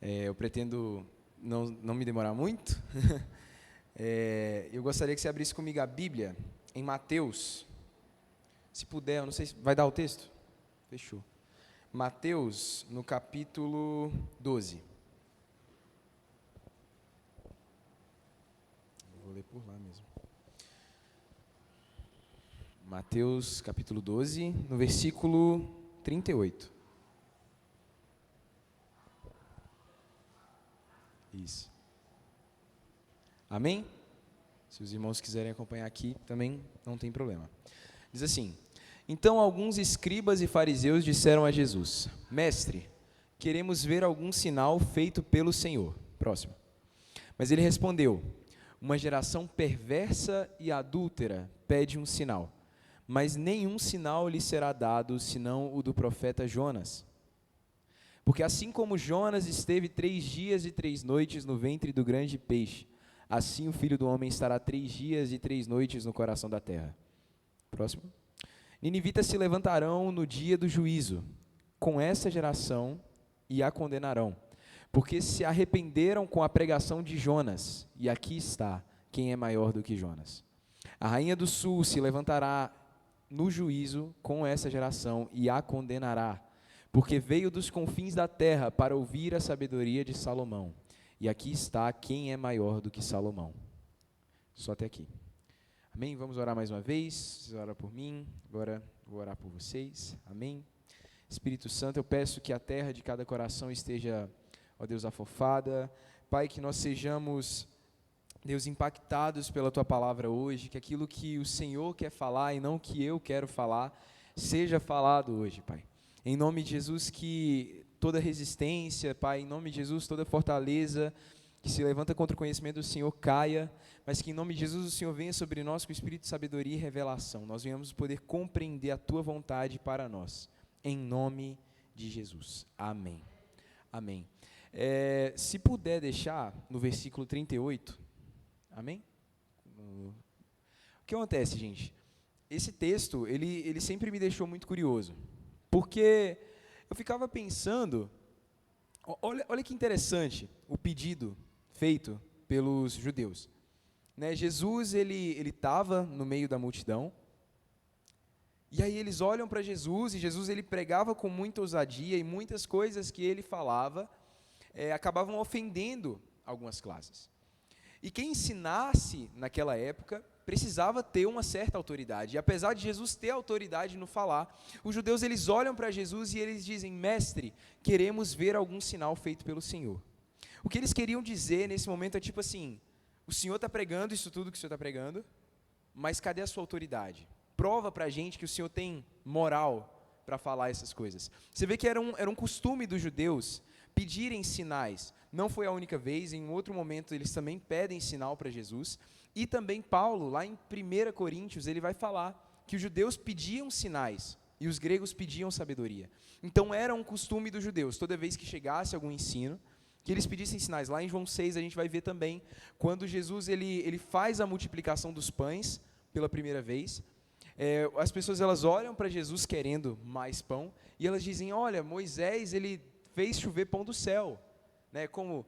Eu pretendo não me demorar muito. Eu gostaria que você abrisse comigo a Bíblia em Mateus. Se puder, eu não sei se vai dar o texto. Fechou. Mateus, no capítulo 12. Vou ler por lá mesmo. Mateus, capítulo 12, no versículo 38. Isso. Amém? Se os irmãos quiserem acompanhar aqui, também não tem problema. Diz assim: Então alguns escribas e fariseus disseram a Jesus: Mestre, queremos ver algum sinal feito pelo Senhor. Próximo. Mas ele respondeu: Uma geração perversa e adúltera pede um sinal, mas nenhum sinal lhe será dado, senão o do profeta Jonas. Porque assim como Jonas esteve 3 dias e 3 noites no ventre do grande peixe, assim o Filho do Homem estará 3 dias e 3 noites no coração da terra. Próximo. Ninivitas se levantarão no dia do juízo com essa geração e a condenarão, porque se arrependeram com a pregação de Jonas, e aqui está quem é maior do que Jonas. A rainha do sul se levantará no juízo com essa geração e a condenará, porque veio dos confins da terra para ouvir a sabedoria de Salomão. E aqui está quem é maior do que Salomão. Só até aqui. Amém? Vamos orar mais uma vez. Vocês oram por mim, agora vou orar por vocês. Amém? Espírito Santo, eu peço que a terra de cada coração esteja, ó Deus, afofada. Pai, que nós sejamos, Deus, impactados pela Tua palavra hoje, que aquilo que o Senhor quer falar e não o que eu quero falar, seja falado hoje, Pai. Em nome de Jesus, que toda resistência, Pai, em nome de Jesus, toda fortaleza que se levanta contra o conhecimento do Senhor caia, mas que em nome de Jesus o Senhor venha sobre nós com o espírito de sabedoria e revelação. Nós venhamos poder compreender a Tua vontade para nós, em nome de Jesus. Amém. Amém. Se puder deixar no versículo 38, amém? O que acontece, gente? Esse texto, ele sempre me deixou muito curioso. Porque eu ficava pensando, olha que interessante o pedido feito pelos judeus. Né, Jesus, ele estava no meio da multidão, e aí eles olham para Jesus, e Jesus ele pregava com muita ousadia, e muitas coisas que ele falava acabavam ofendendo algumas classes. E quem ensinasse naquela época precisava ter uma certa autoridade. E apesar de Jesus ter autoridade no falar, os judeus eles olham para Jesus e eles dizem: Mestre, queremos ver algum sinal feito pelo Senhor. O que eles queriam dizer nesse momento é tipo assim: o Senhor está pregando isso tudo que o Senhor está pregando, mas cadê a sua autoridade? Prova para a gente que o Senhor tem moral para falar essas coisas. Você vê que era um costume dos judeus pedirem sinais. Não foi a única vez, em outro momento eles também pedem sinal para Jesus. E também Paulo, lá em 1 Coríntios, ele vai falar que os judeus pediam sinais e os gregos pediam sabedoria. Então era um costume dos judeus, toda vez que chegasse algum ensino, que eles pedissem sinais. Lá em João 6 a gente vai ver também, quando Jesus ele faz a multiplicação dos pães pela primeira vez, as pessoas elas olham para Jesus querendo mais pão, e elas dizem: olha, Moisés ele fez chover pão do céu. Né, como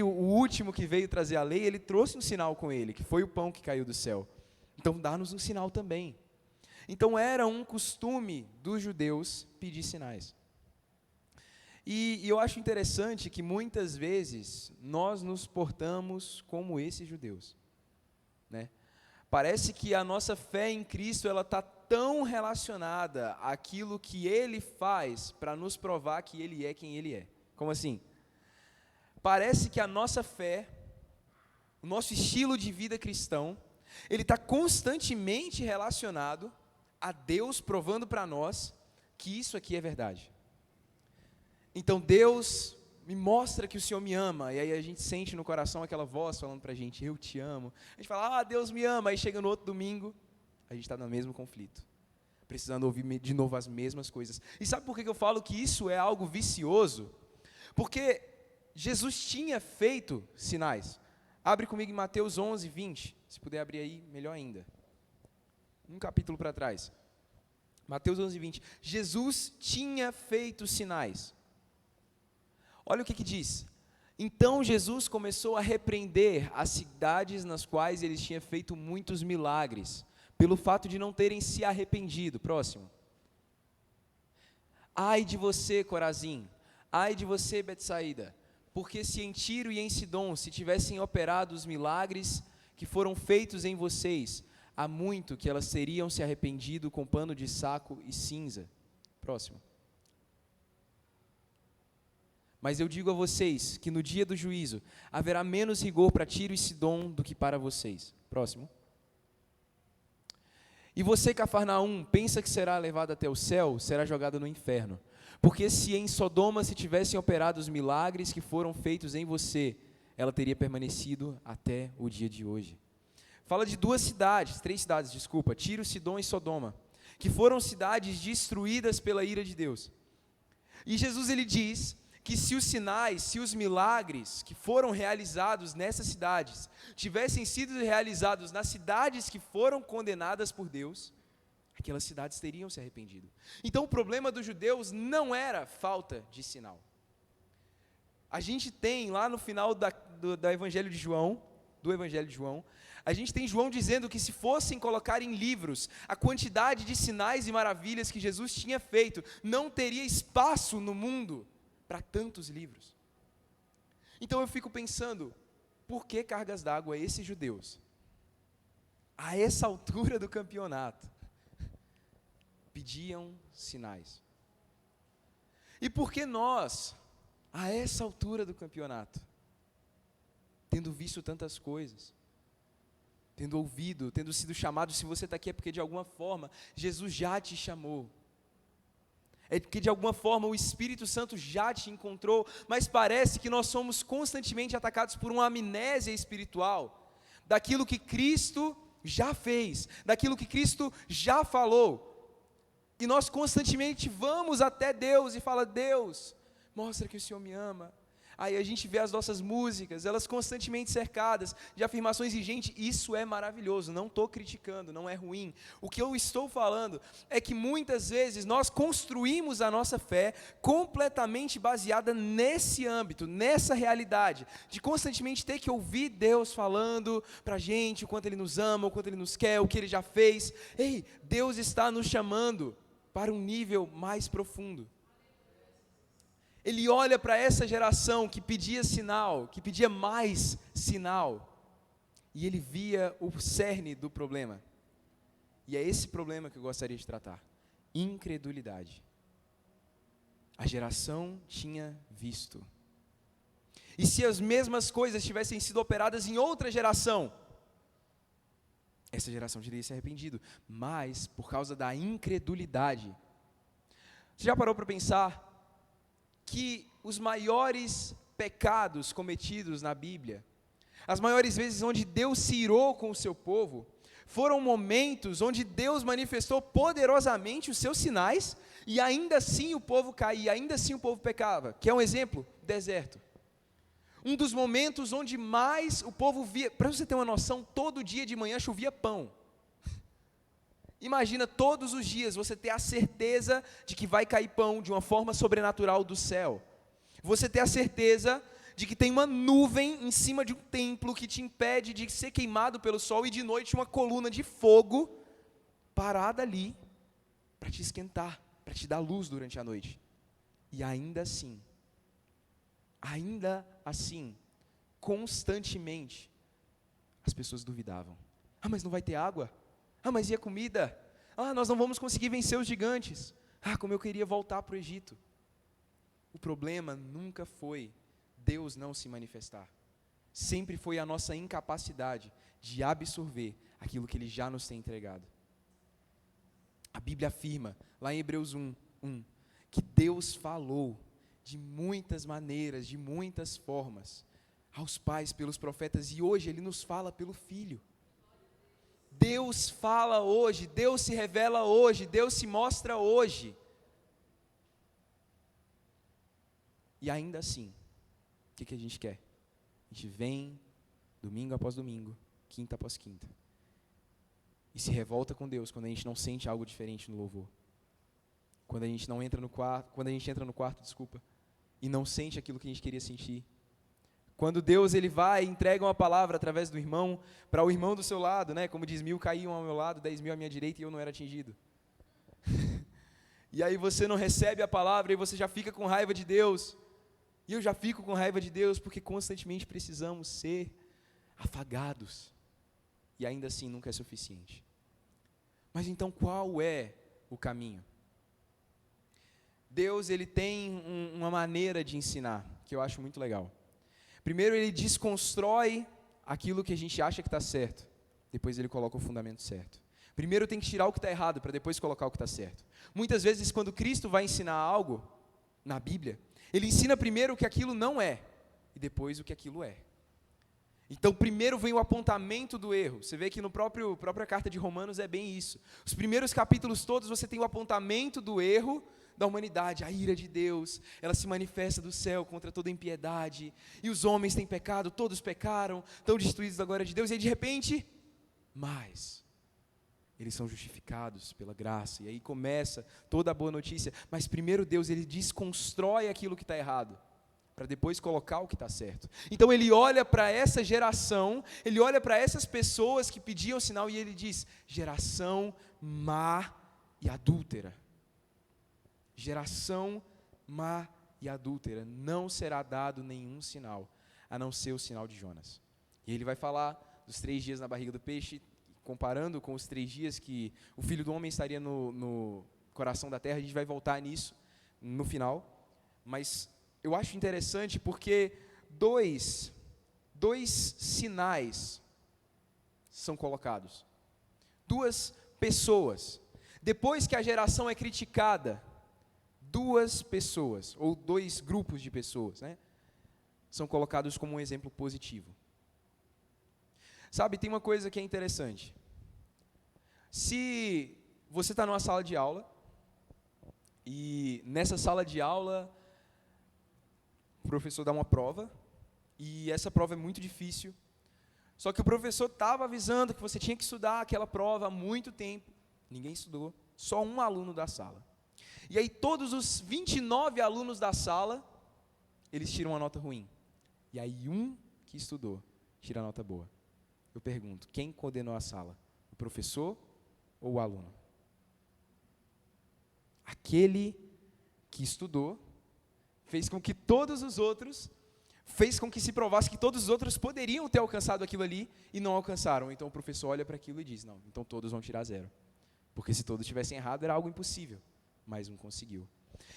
o último que veio trazer a lei, ele trouxe um sinal com ele, que foi o pão que caiu do céu. Então dá-nos um sinal também. Então era um costume dos judeus pedir sinais. E eu acho interessante que muitas vezes nós nos portamos como esses judeus. Né? Parece que a nossa fé em Cristo ela está tão relacionada àquilo que Ele faz para nos provar que Ele é quem Ele é. Como assim? Parece que a nossa fé, o nosso estilo de vida cristão, ele está constantemente relacionado a Deus provando para nós que isso aqui é verdade. Então Deus me mostra que o Senhor me ama, e aí a gente sente no coração aquela voz falando para a gente: eu te amo. A gente fala: Deus me ama, aí chega no outro domingo, a gente está no mesmo conflito, precisando ouvir de novo as mesmas coisas. E sabe por que eu falo que isso é algo vicioso? Porque Jesus tinha feito sinais. Abre comigo em Mateus 11, 20. Se puder abrir aí, melhor ainda. Um capítulo para trás. Mateus 11, 20. Jesus tinha feito sinais. Olha o que diz. Então Jesus começou a repreender as cidades nas quais ele tinha feito muitos milagres, pelo fato de não terem se arrependido. Próximo. Ai de você, Corazim, ai de você, Betsaída, porque se em Tiro e em Sidom se tivessem operado os milagres que foram feitos em vocês, há muito que elas teriam se arrependido com pano de saco e cinza. Próximo. Mas eu digo a vocês que no dia do juízo haverá menos rigor para Tiro e Sidom do que para vocês. Próximo. E você, Cafarnaum, pensa que será levado até o céu, será jogado no inferno. Porque se em Sodoma se tivessem operado os milagres que foram feitos em você, ela teria permanecido até o dia de hoje. Fala de três cidades, desculpa, Tiro, Sidom e Sodoma, que foram cidades destruídas pela ira de Deus. E Jesus ele diz que se os sinais, se os milagres que foram realizados nessas cidades tivessem sido realizados nas cidades que foram condenadas por Deus, aquelas cidades teriam se arrependido. Então o problema dos judeus não era falta de sinal. A gente tem lá no final do Evangelho de João, a gente tem João dizendo que se fossem colocar em livros a quantidade de sinais e maravilhas que Jesus tinha feito, não teria espaço no mundo para tantos livros. Então eu fico pensando, por que cargas d'água esses judeus, a essa altura do campeonato, pediam sinais? E por que nós, a essa altura do campeonato, tendo visto tantas coisas, tendo ouvido, tendo sido chamado, se você está aqui é porque de alguma forma Jesus já te chamou, é porque de alguma forma o Espírito Santo já te encontrou, mas parece que nós somos constantemente atacados por uma amnésia espiritual, daquilo que Cristo já fez, daquilo que Cristo já falou, e nós constantemente vamos até Deus e fala: Deus, mostra que o Senhor me ama. Aí a gente vê as nossas músicas, elas constantemente cercadas de afirmações, e gente, isso é maravilhoso, não estou criticando, não é ruim. O que eu estou falando é que muitas vezes nós construímos a nossa fé completamente baseada nesse âmbito, nessa realidade, de constantemente ter que ouvir Deus falando para a gente o quanto Ele nos ama, o quanto Ele nos quer, o que Ele já fez. Ei, Deus está nos chamando para um nível mais profundo. Ele olha para essa geração que pedia sinal, que pedia mais sinal, e ele via o cerne do problema. E é esse problema que eu gostaria de tratar: incredulidade. A geração tinha visto. E se as mesmas coisas tivessem sido operadas em outra geração, essa geração teria se arrependido, mas por causa da incredulidade. Você já parou para pensar que os maiores pecados cometidos na Bíblia, as maiores vezes onde Deus se irou com o seu povo, foram momentos onde Deus manifestou poderosamente os seus sinais, e ainda assim o povo caía, ainda assim o povo pecava? Que é um exemplo? Deserto. Um dos momentos onde mais o povo via, para você ter uma noção, todo dia de manhã chovia pão. Imagina todos os dias você ter a certeza de que vai cair pão de uma forma sobrenatural do céu. Você ter a certeza de que tem uma nuvem em cima de um templo que te impede de ser queimado pelo sol, e de noite uma coluna de fogo parada ali para te esquentar, para te dar luz durante a noite. E ainda assim, constantemente, as pessoas duvidavam. Ah, mas não vai ter água? Ah, mas e a comida? Ah, nós não vamos conseguir vencer os gigantes. Ah, como eu queria voltar para o Egito. O problema nunca foi Deus não se manifestar. Sempre foi a nossa incapacidade de absorver aquilo que Ele já nos tem entregado. A Bíblia afirma, lá em Hebreus 1, que Deus falou de muitas maneiras, de muitas formas, aos pais pelos profetas, e hoje Ele nos fala pelo Filho. Deus fala hoje, Deus se revela hoje, Deus se mostra hoje. E ainda assim, o que a gente quer? A gente vem domingo após domingo, quinta após quinta, e se revolta com Deus quando a gente não sente algo diferente no louvor. Quando a gente entra no quarto, e não sente aquilo que a gente queria sentir. Quando Deus ele vai e entrega uma palavra através do irmão, para o irmão do seu lado, né? Como diz, 1000 caíam ao meu lado, 10.000 à minha direita e eu não era atingido. E aí você não recebe a palavra e você já fica com raiva de Deus. E eu já fico com raiva de Deus porque constantemente precisamos ser afagados. E ainda assim nunca é suficiente. Mas então qual é o caminho? Deus ele tem uma maneira de ensinar, que eu acho muito legal. Primeiro ele desconstrói aquilo que a gente acha que está certo. Depois ele coloca o fundamento certo. Primeiro tem que tirar o que está errado, para depois colocar o que está certo. Muitas vezes quando Cristo vai ensinar algo, na Bíblia, ele ensina primeiro o que aquilo não é, e depois o que aquilo é. Então primeiro vem o apontamento do erro. Você vê que no própria carta de Romanos é bem isso. Os primeiros capítulos todos você tem o apontamento do erro da humanidade, a ira de Deus, ela se manifesta do céu contra toda impiedade, e os homens têm pecado, todos pecaram, estão destruídos da glória de Deus, e aí de repente, mas eles são justificados pela graça, e aí começa toda a boa notícia, mas primeiro Deus, ele desconstrói aquilo que está errado, para depois colocar o que está certo. Então ele olha para essa geração, ele olha para essas pessoas que pediam sinal, e ele diz, geração má e adúltera. Geração má e adúltera, não será dado nenhum sinal, a não ser o sinal de Jonas. E ele vai falar dos 3 dias na barriga do peixe, comparando com os 3 dias que o Filho do Homem estaria no coração da terra. A gente vai voltar nisso no final, mas eu acho interessante porque dois sinais são colocados. 2 pessoas. Depois que a geração é criticada, 2 pessoas, ou 2 grupos de pessoas, né, são colocados como um exemplo positivo. Sabe, tem uma coisa que é interessante. Se você está numa sala de aula, e nessa sala de aula, o professor dá uma prova, e essa prova é muito difícil, só que o professor estava avisando que você tinha que estudar aquela prova há muito tempo, ninguém estudou, só um aluno da sala. E aí todos os 29 alunos da sala, eles tiram uma nota ruim. E aí um que estudou, tira a nota boa. Eu pergunto, quem condenou a sala? O professor ou o aluno? Aquele que estudou, fez com que todos os outros, fez com que se provasse que todos os outros poderiam ter alcançado aquilo ali e não alcançaram. Então o professor olha para aquilo e diz, não, então todos vão tirar 0. Porque se todos tivessem errado, era algo impossível. Mas um conseguiu.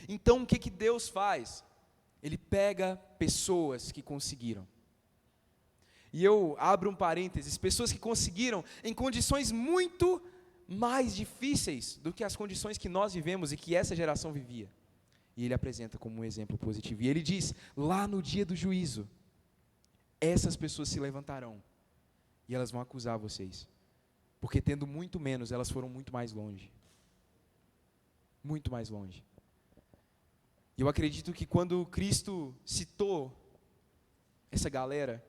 Então o que Deus faz? Ele pega pessoas que conseguiram. E eu abro um parênteses, pessoas que conseguiram em condições muito mais difíceis do que as condições que nós vivemos e que essa geração vivia. E ele apresenta como um exemplo positivo. E ele diz, lá no dia do juízo, essas pessoas se levantarão e elas vão acusar vocês. Porque tendo muito menos, elas foram muito mais longe. Muito mais longe. E eu acredito que quando Cristo citou essa galera,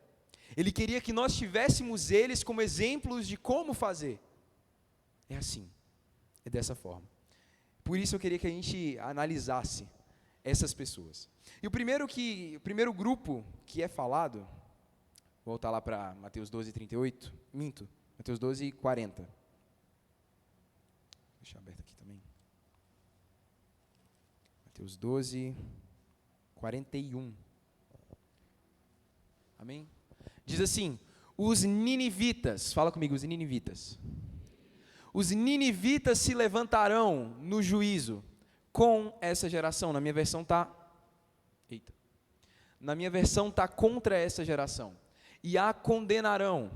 Ele queria que nós tivéssemos eles como exemplos de como fazer. É assim, é dessa forma. Por isso eu queria que a gente analisasse essas pessoas. E o primeiro grupo que é falado, vou voltar lá para Mateus 12:38, Mateus 12:40. Deixa eu aberto aqui também. Mateus 12:41. Amém? Diz assim, os ninivitas, fala comigo, os ninivitas. Os ninivitas se levantarão no juízo com essa geração. Na minha versão está contra essa geração. E a condenarão,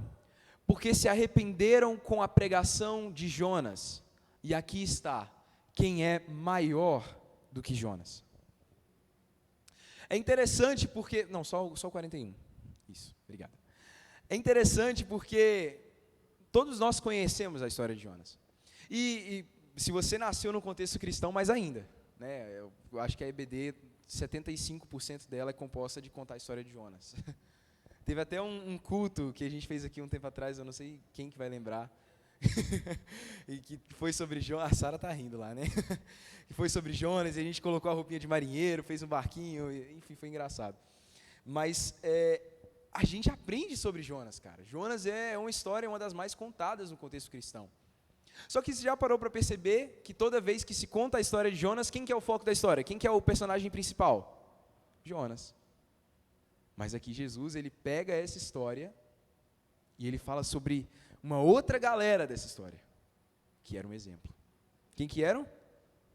porque se arrependeram com a pregação de Jonas. E aqui está, quem é maior do que Jonas. É interessante porque, não, só o 41. Isso, obrigado. É interessante porque todos nós conhecemos a história de Jonas. E se você nasceu no contexto cristão, mais ainda. Né? Eu acho que a EBD, 75% dela é composta de contar a história de Jonas. Teve até um culto que a gente fez aqui um tempo atrás, eu não sei quem que vai lembrar, e que foi sobre Jonas, a Sara está rindo lá, né? Que foi sobre Jonas, e a gente colocou a roupinha de marinheiro, fez um barquinho, enfim, foi engraçado. Mas a gente aprende sobre Jonas, cara. Jonas é uma história, uma das mais contadas no contexto cristão. Só que você já parou para perceber que toda vez que se conta a história de Jonas, quem que é o foco da história? Quem que é o personagem principal? Jonas. Mas aqui Jesus, ele pega essa história e ele fala sobre uma outra galera dessa história, que era um exemplo. Quem que eram?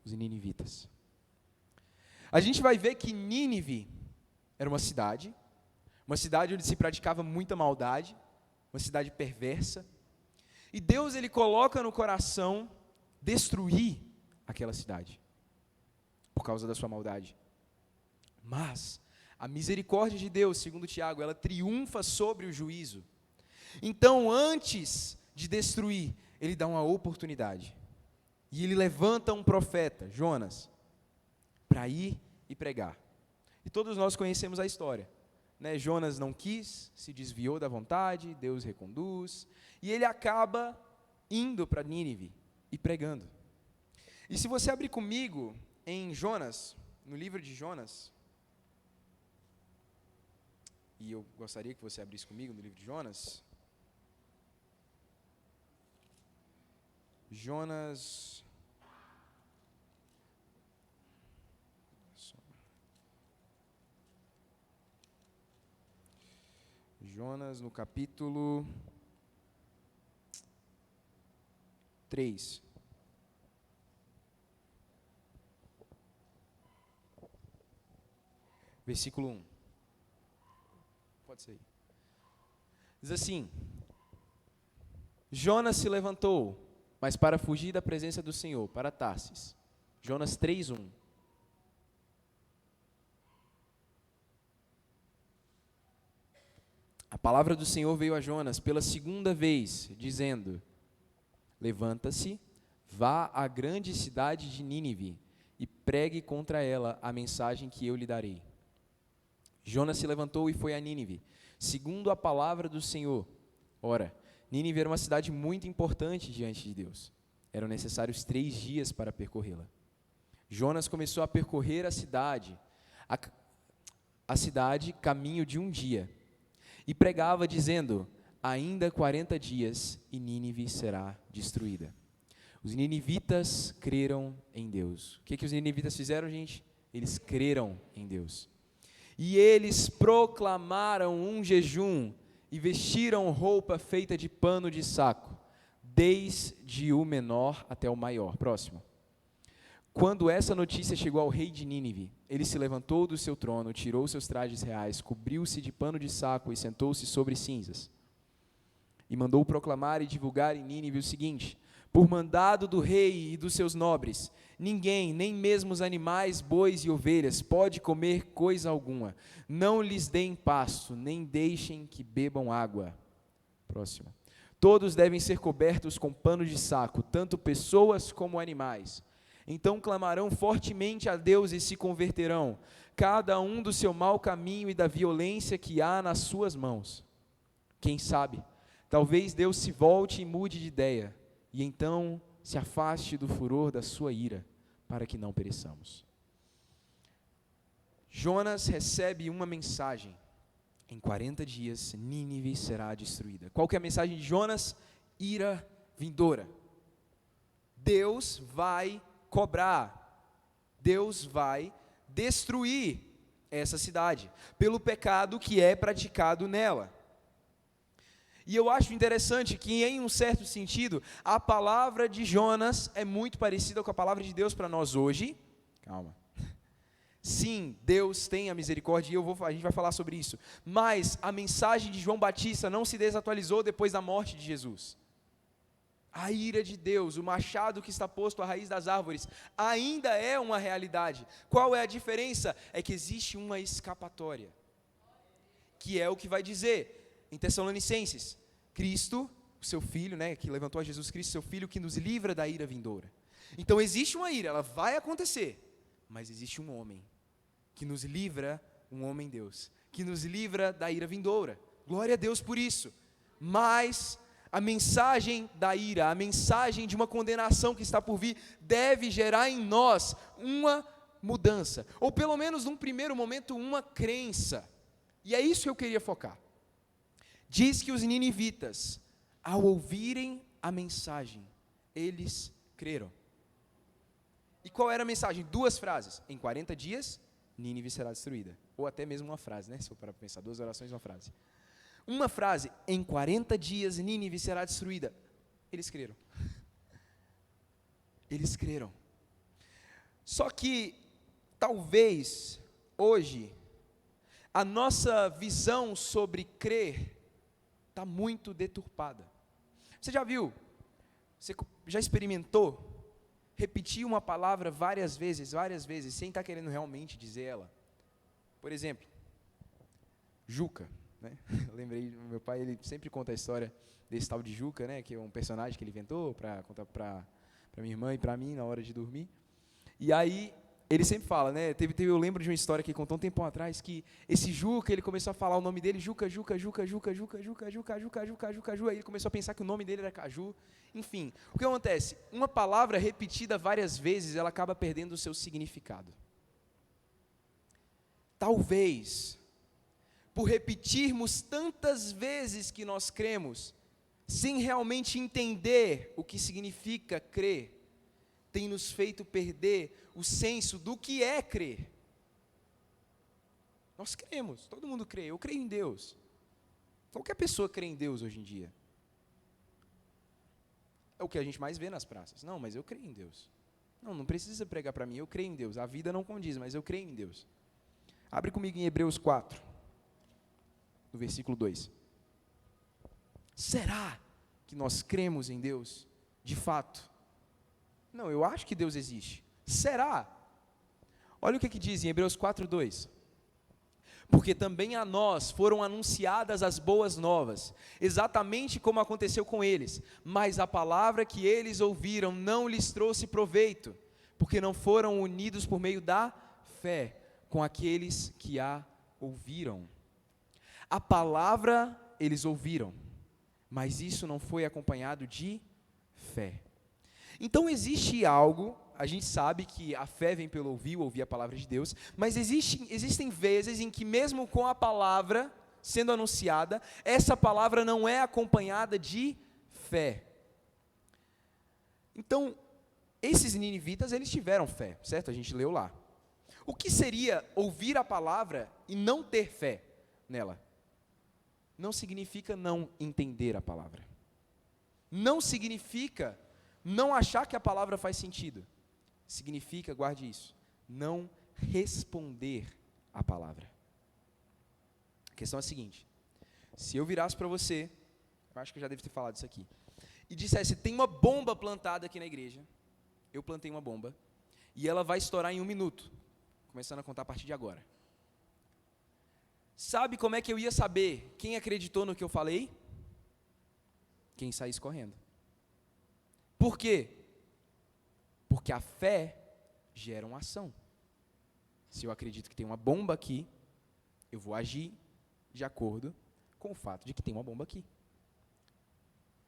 Os ninivitas. A gente vai ver que Nínive era uma cidade onde se praticava muita maldade, uma cidade perversa, e Deus, ele coloca no coração destruir aquela cidade, por causa da sua maldade. Mas a misericórdia de Deus, segundo Tiago, ela triunfa sobre o juízo. Então, antes de destruir, ele dá uma oportunidade. E ele levanta um profeta, Jonas, para ir e pregar. E todos nós conhecemos a história, né? Jonas não quis, se desviou da vontade, Deus reconduz, e ele acaba indo para Nínive e pregando. E se você abrir comigo em Jonas, no livro de Jonas, e eu gostaria que você abrisse comigo no livro de Jonas. Jonas no capítulo 3. Versículo 1. Pode ser. Diz assim: Jonas se levantou, mas para fugir da presença do Senhor, para Tarsis. Jonas 3:1. A palavra do Senhor veio a Jonas pela segunda vez, dizendo: Levanta-se, vá à grande cidade de Nínive e pregue contra ela a mensagem que eu lhe darei. Jonas se levantou e foi a Nínive, segundo a palavra do Senhor. Ora, Nínive era uma cidade muito importante diante de Deus. Eram necessários 3 dias para percorrê-la. Jonas começou a percorrer a cidade, caminho de 1 dia, e pregava dizendo: ainda 40 dias e Nínive será destruída. Os ninivitas creram em Deus. O que os ninivitas fizeram, gente? Eles creram em Deus. E eles proclamaram um jejum e vestiram roupa feita de pano de saco, desde o menor até o maior. Próximo. Quando essa notícia chegou ao rei de Nínive, ele se levantou do seu trono, tirou seus trajes reais, cobriu-se de pano de saco e sentou-se sobre cinzas. E mandou proclamar e divulgar em Nínive o seguinte: por mandado do rei e dos seus nobres, ninguém, nem mesmo os animais, bois e ovelhas, pode comer coisa alguma. Não lhes deem pasto, nem deixem que bebam água. Próximo. Todos devem ser cobertos com pano de saco, tanto pessoas como animais. Então clamarão fortemente a Deus e se converterão, cada um do seu mau caminho e da violência que há nas suas mãos. Quem sabe, talvez Deus se volte e mude de ideia, e então se afaste do furor da sua ira, para que não pereçamos. Jonas recebe uma mensagem: em 40 dias Nínive será destruída. Qual que é a mensagem de Jonas? Ira vindoura. Deus vai cobrar, Deus vai destruir essa cidade, pelo pecado que é praticado nela. E eu acho interessante que, em um certo sentido, a palavra de Jonas é muito parecida com a palavra de Deus para nós hoje. Calma. Sim, Deus tem a misericórdia e a gente vai falar sobre isso. Mas a mensagem de João Batista não se desatualizou depois da morte de Jesus. A ira de Deus, o machado que está posto à raiz das árvores, ainda é uma realidade. Qual é a diferença? É que existe uma escapatória, que é o que vai dizer em Tessalonicenses: Cristo, o seu Filho, né, que levantou a Jesus Cristo, seu Filho, que nos livra da ira vindoura. Então existe uma ira, ela vai acontecer, mas existe um homem, que nos livra, um homem Deus, que nos livra da ira vindoura. Glória a Deus por isso. Mas a mensagem da ira, a mensagem de uma condenação que está por vir, deve gerar em nós uma mudança, ou pelo menos num primeiro momento uma crença. E é isso que eu queria focar. Diz que os ninivitas, ao ouvirem a mensagem, eles creram. E qual era a mensagem? 2 frases. Em 40 dias, Nínive será destruída. Ou até mesmo uma frase, né? Se for para pensar, 2 orações, uma frase. Uma frase, em 40 dias, Nínive será destruída. Eles creram. Eles creram. Só que, talvez, hoje, a nossa visão sobre crer está muito deturpada. Você já viu? Você já experimentou repetir uma palavra várias vezes, sem estar querendo realmente dizer ela? Por exemplo, Juca, né? Eu lembrei, meu pai, ele sempre conta a história desse tal de Juca, né? Que é um personagem que ele inventou para contar para minha irmã e para mim na hora de dormir. E aí ele sempre fala, né? Eu lembro de uma história que ele contou um tempão atrás, que esse Juca, ele começou a falar o nome dele, Juca, aí ele começou a pensar que o nome dele era Caju. Enfim, o que acontece? Uma palavra repetida várias vezes, ela acaba perdendo o seu significado. Talvez, por repetirmos tantas vezes que nós cremos, sem realmente entender o que significa crer, tem nos feito perder o senso do que é crer. Nós cremos, todo mundo crê, eu creio em Deus. Qualquer pessoa crê em Deus hoje em dia. É o que a gente mais vê nas praças. Não, mas eu creio em Deus. Não precisa pregar para mim, eu creio em Deus. A vida não condiz, mas eu creio em Deus. Abre comigo em Hebreus 4, no versículo 2. Será que nós cremos em Deus, de fato? Não, eu acho que Deus existe. Será? Olha o que diz em Hebreus 4, 2. Porque também a nós foram anunciadas as boas novas, exatamente como aconteceu com eles, mas a palavra que eles ouviram não lhes trouxe proveito, porque não foram unidos por meio da fé com aqueles que a ouviram. A palavra eles ouviram, mas isso não foi acompanhado de fé. Então existe algo, a gente sabe que a fé vem pelo ouvir a palavra de Deus, mas existem vezes em que mesmo com a palavra sendo anunciada, essa palavra não é acompanhada de fé. Então, esses ninivitas, eles tiveram fé, certo? A gente leu lá. O que seria ouvir a palavra e não ter fé nela? Não significa não entender a palavra. Não significa não achar que a palavra faz sentido. Significa, guarde isso, não responder à palavra. A questão é a seguinte: se eu virasse para você, eu acho que eu já devo ter falado isso aqui, e dissesse, tem uma bomba plantada aqui na igreja, eu plantei uma bomba, e ela vai estourar em 1 minuto, começando a contar a partir de agora. Sabe como é que eu ia saber quem acreditou no que eu falei? Quem saísse correndo. Por quê? Porque a fé gera uma ação. Se eu acredito que tem uma bomba aqui, eu vou agir de acordo com o fato de que tem uma bomba aqui.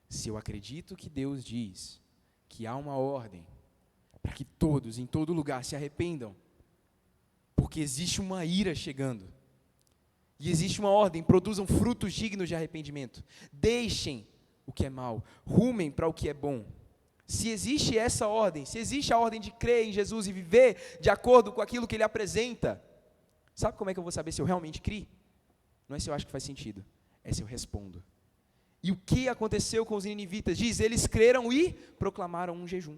Se eu acredito que Deus diz que há uma ordem para que todos, em todo lugar, se arrependam, porque existe uma ira chegando, e existe uma ordem, produzam frutos dignos de arrependimento, deixem o que é mal, rumem para o que é bom. Se existe essa ordem, se existe a ordem de crer em Jesus e viver de acordo com aquilo que Ele apresenta, sabe como é que eu vou saber se eu realmente criei? Não é se eu acho que faz sentido, é se eu respondo. E o que aconteceu com os ninivitas? Diz, eles creram e proclamaram um jejum.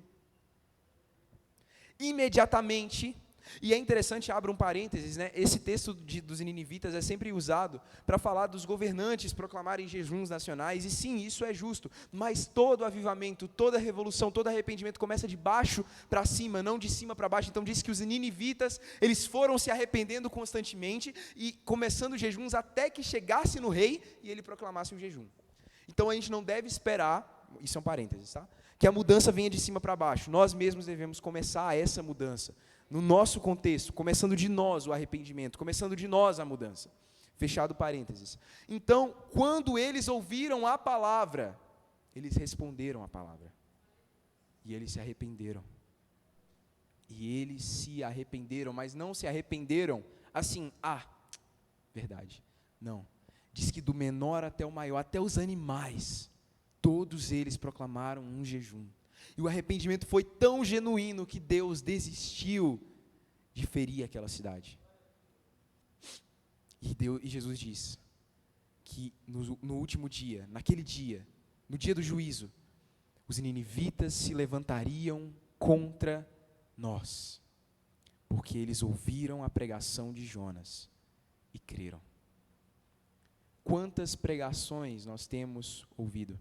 Imediatamente, e é interessante, abro um parênteses, né? Esse texto dos ninivitas é sempre usado para falar dos governantes proclamarem jejuns nacionais, e sim, isso é justo, mas todo avivamento, toda revolução, todo arrependimento começa de baixo para cima, não de cima para baixo. Então diz que os ninivitas, eles foram se arrependendo constantemente e começando jejuns até que chegasse no rei e ele proclamasse um jejum. Então a gente não deve esperar, isso é um parênteses, tá? Que a mudança venha de cima para baixo. Nós mesmos devemos começar essa mudança, no nosso contexto, começando de nós o arrependimento, começando de nós a mudança. Fechado parênteses. Então, quando eles ouviram a palavra, eles responderam a palavra. E eles se arrependeram. E eles se arrependeram, mas não se arrependeram assim, verdade. Não. Diz que do menor até o maior, até os animais, todos eles proclamaram um jejum. E o arrependimento foi tão genuíno que Deus desistiu de ferir aquela cidade. E Jesus diz que no último dia, naquele dia, no dia do juízo, os ninivitas se levantariam contra nós, porque eles ouviram a pregação de Jonas e creram. Quantas pregações nós temos ouvido?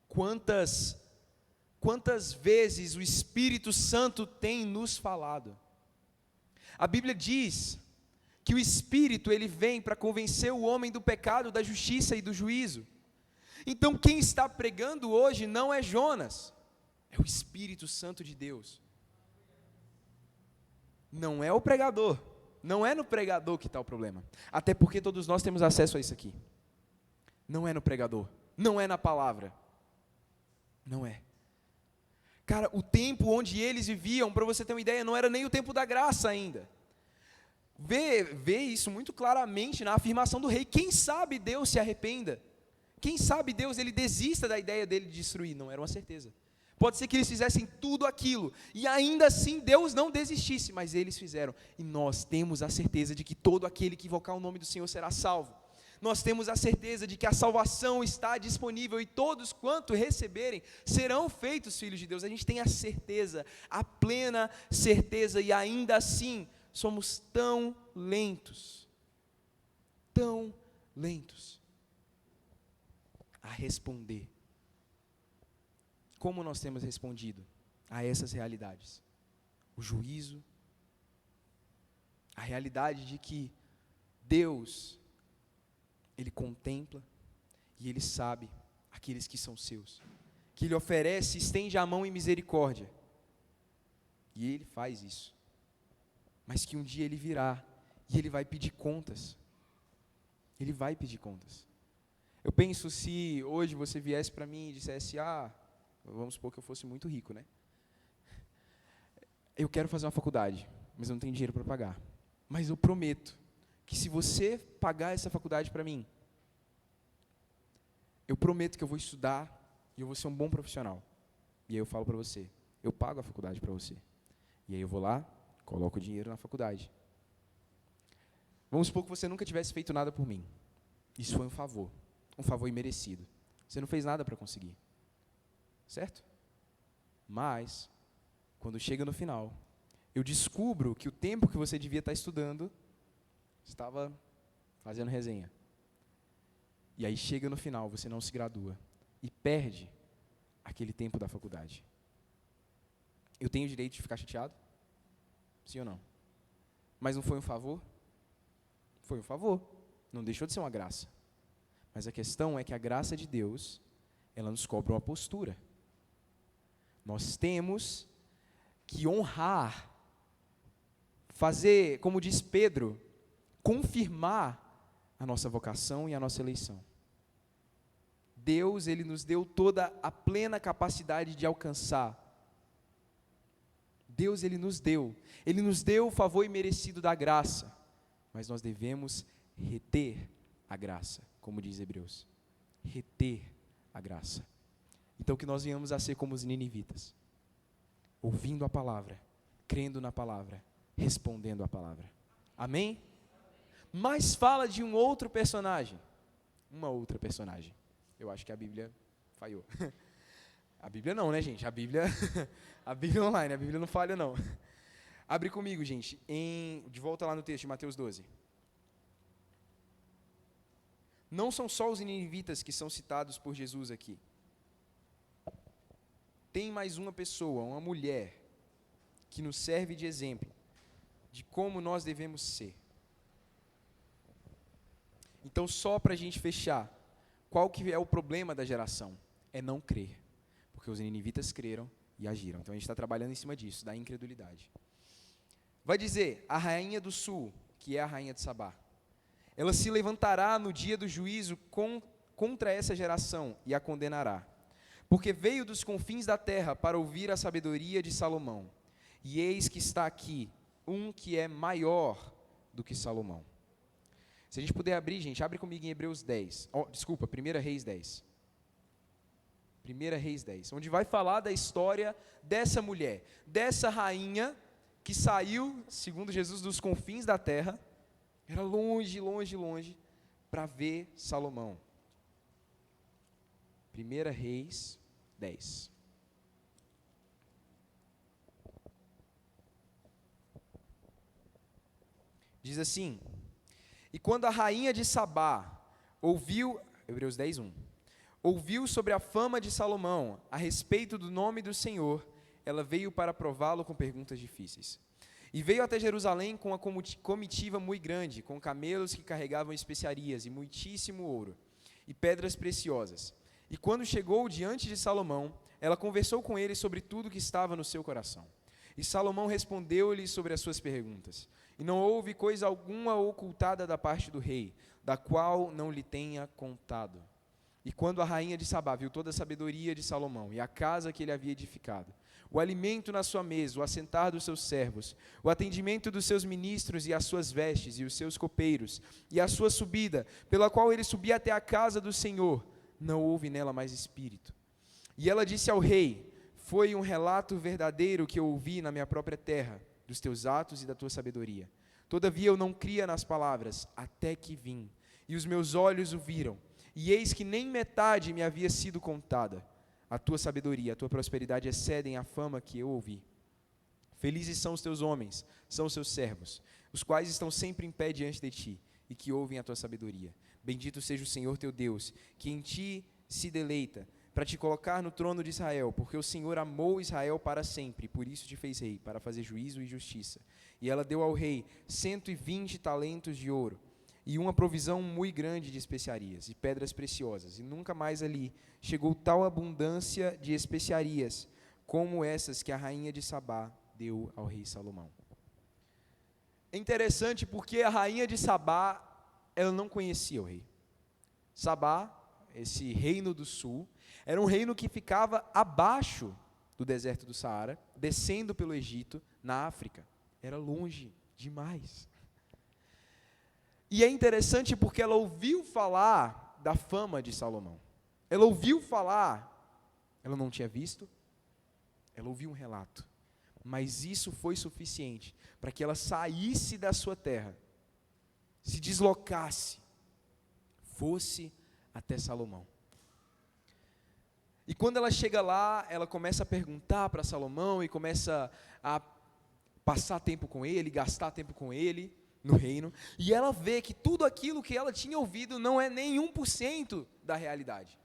Quantas vezes o Espírito Santo tem nos falado? A Bíblia diz que o Espírito, ele vem para convencer o homem do pecado, da justiça e do juízo. Então quem está pregando hoje não é Jonas, é o Espírito Santo de Deus. Não é o pregador, não é no pregador que está o problema. Até porque todos nós temos acesso a isso aqui. Não é no pregador, não é na palavra. Não é. Cara, o tempo onde eles viviam, para você ter uma ideia, não era nem o tempo da graça ainda. Vê isso muito claramente na afirmação do rei. Quem sabe Deus se arrependa? Quem sabe Deus ele desista da ideia dele de destruir? Não era uma certeza. Pode ser que eles fizessem tudo aquilo, e ainda assim Deus não desistisse, mas eles fizeram. E nós temos a certeza de que todo aquele que invocar o nome do Senhor será salvo. Nós temos a certeza de que a salvação está disponível e todos quanto receberem serão feitos filhos de Deus. A gente tem a certeza, a plena certeza, e ainda assim somos tão lentos a responder. Como nós temos respondido a essas realidades? O juízo, a realidade de que Deus, Ele contempla e Ele sabe aqueles que são seus, que Ele oferece, estende a mão em misericórdia, e Ele faz isso, mas que um dia Ele virá e Ele vai pedir contas. Ele vai pedir contas. Eu penso, se hoje você viesse para mim e dissesse, vamos supor que eu fosse muito rico, né? Eu quero fazer uma faculdade, mas eu não tenho dinheiro para pagar. Mas eu prometo que se você pagar essa faculdade para mim, eu prometo que eu vou estudar e eu vou ser um bom profissional. E aí eu falo para você, eu pago a faculdade para você. E aí eu vou lá, coloco o dinheiro na faculdade. Vamos supor que você nunca tivesse feito nada por mim. Isso foi um favor imerecido. Você não fez nada para conseguir. Certo? Mas, quando chega no final, eu descubro que o tempo que você devia estar estudando, estava fazendo resenha. E aí chega no final, você não se gradua e perde aquele tempo da faculdade. Eu tenho o direito de ficar chateado? Sim ou não? Mas não foi um favor? Foi um favor. Não deixou de ser uma graça. Mas a questão é que a graça de Deus, ela nos cobra uma postura. Nós temos que honrar, fazer, como diz Pedro, confirmar a nossa vocação e a nossa eleição. Deus, Ele nos deu toda a plena capacidade de alcançar. Deus, Ele nos deu o favor imerecido da graça, mas nós devemos reter a graça, como diz Hebreus, reter a graça. Então que nós venhamos a ser como os ninivitas, ouvindo a palavra, crendo na palavra, respondendo a palavra. Amém? Mas fala de um outro personagem, uma outra personagem. Eu acho que a Bíblia falhou. A Bíblia não, né, gente? A Bíblia online, a Bíblia não falha, não. Abre comigo, gente, de volta lá no texto de Mateus 12. Não são só os ninivitas que são citados por Jesus aqui. Tem mais uma pessoa, uma mulher, que nos serve de exemplo de como nós devemos ser. Então, só para a gente fechar, qual que é o problema da geração? É não crer, porque os ninivitas creram e agiram. Então, a gente está trabalhando em cima disso, da incredulidade. Vai dizer, a rainha do sul, que é a rainha de Sabá, ela se levantará no dia do juízo contra essa geração e a condenará. Porque veio dos confins da terra para ouvir a sabedoria de Salomão. E eis que está aqui um que é maior do que Salomão. Se a gente puder abrir, gente, abre comigo em Hebreus 10. Desculpa, 1 Reis 10. 1 Reis 10, onde vai falar da história dessa mulher, dessa rainha que saiu, segundo Jesus, dos confins da terra, era longe, longe, longe, para ver Salomão. 1 Reis 10. Diz assim: e quando a rainha de Sabá ouviu, Hebreus 10, 1, ouviu sobre a fama de Salomão a respeito do nome do Senhor, ela veio para prová-lo com perguntas difíceis. E veio até Jerusalém com uma comitiva muito grande, com camelos que carregavam especiarias e muitíssimo ouro, e pedras preciosas. E quando chegou diante de Salomão, ela conversou com ele sobre tudo que estava no seu coração. E Salomão respondeu-lhe sobre as suas perguntas. E não houve coisa alguma ocultada da parte do rei, da qual não lhe tenha contado. E quando a rainha de Sabá viu toda a sabedoria de Salomão e a casa que ele havia edificado, o alimento na sua mesa, o assentar dos seus servos, o atendimento dos seus ministros e as suas vestes e os seus copeiros, e a sua subida, pela qual ele subia até a casa do Senhor, não houve nela mais espírito. E ela disse ao rei: foi um relato verdadeiro que eu ouvi na minha própria terra, dos teus atos e da tua sabedoria. Todavia eu não cria nas palavras, até que vim, e os meus olhos o viram, e eis que nem metade me havia sido contada. A tua sabedoria, a tua prosperidade excedem a fama que eu ouvi. Felizes são os teus homens, são os seus servos, os quais estão sempre em pé diante de ti, e que ouvem a tua sabedoria. Bendito seja o Senhor teu Deus, que em ti se deleita, para te colocar no trono de Israel, porque o Senhor amou Israel para sempre, por isso te fez rei, para fazer juízo e justiça. E ela deu ao rei 120 talentos de ouro, e uma provisão muito grande de especiarias e pedras preciosas, e nunca mais ali chegou tal abundância de especiarias, como essas que a rainha de Sabá deu ao rei Salomão. É interessante porque a rainha de Sabá, ela não conhecia o rei. Sabá, esse reino do sul, era um reino que ficava abaixo do deserto do Saara, descendo pelo Egito, na África. Era longe demais. E é interessante porque ela ouviu falar da fama de Salomão. Ela ouviu falar, ela não tinha visto, ela ouviu um relato. Mas isso foi suficiente para que ela saísse da sua terra, se deslocasse, fosse até Salomão. E quando ela chega lá, ela começa a perguntar para Salomão e começa a passar tempo com ele, gastar tempo com ele no reino, e ela vê que tudo aquilo que ela tinha ouvido não é nem 1% da realidade.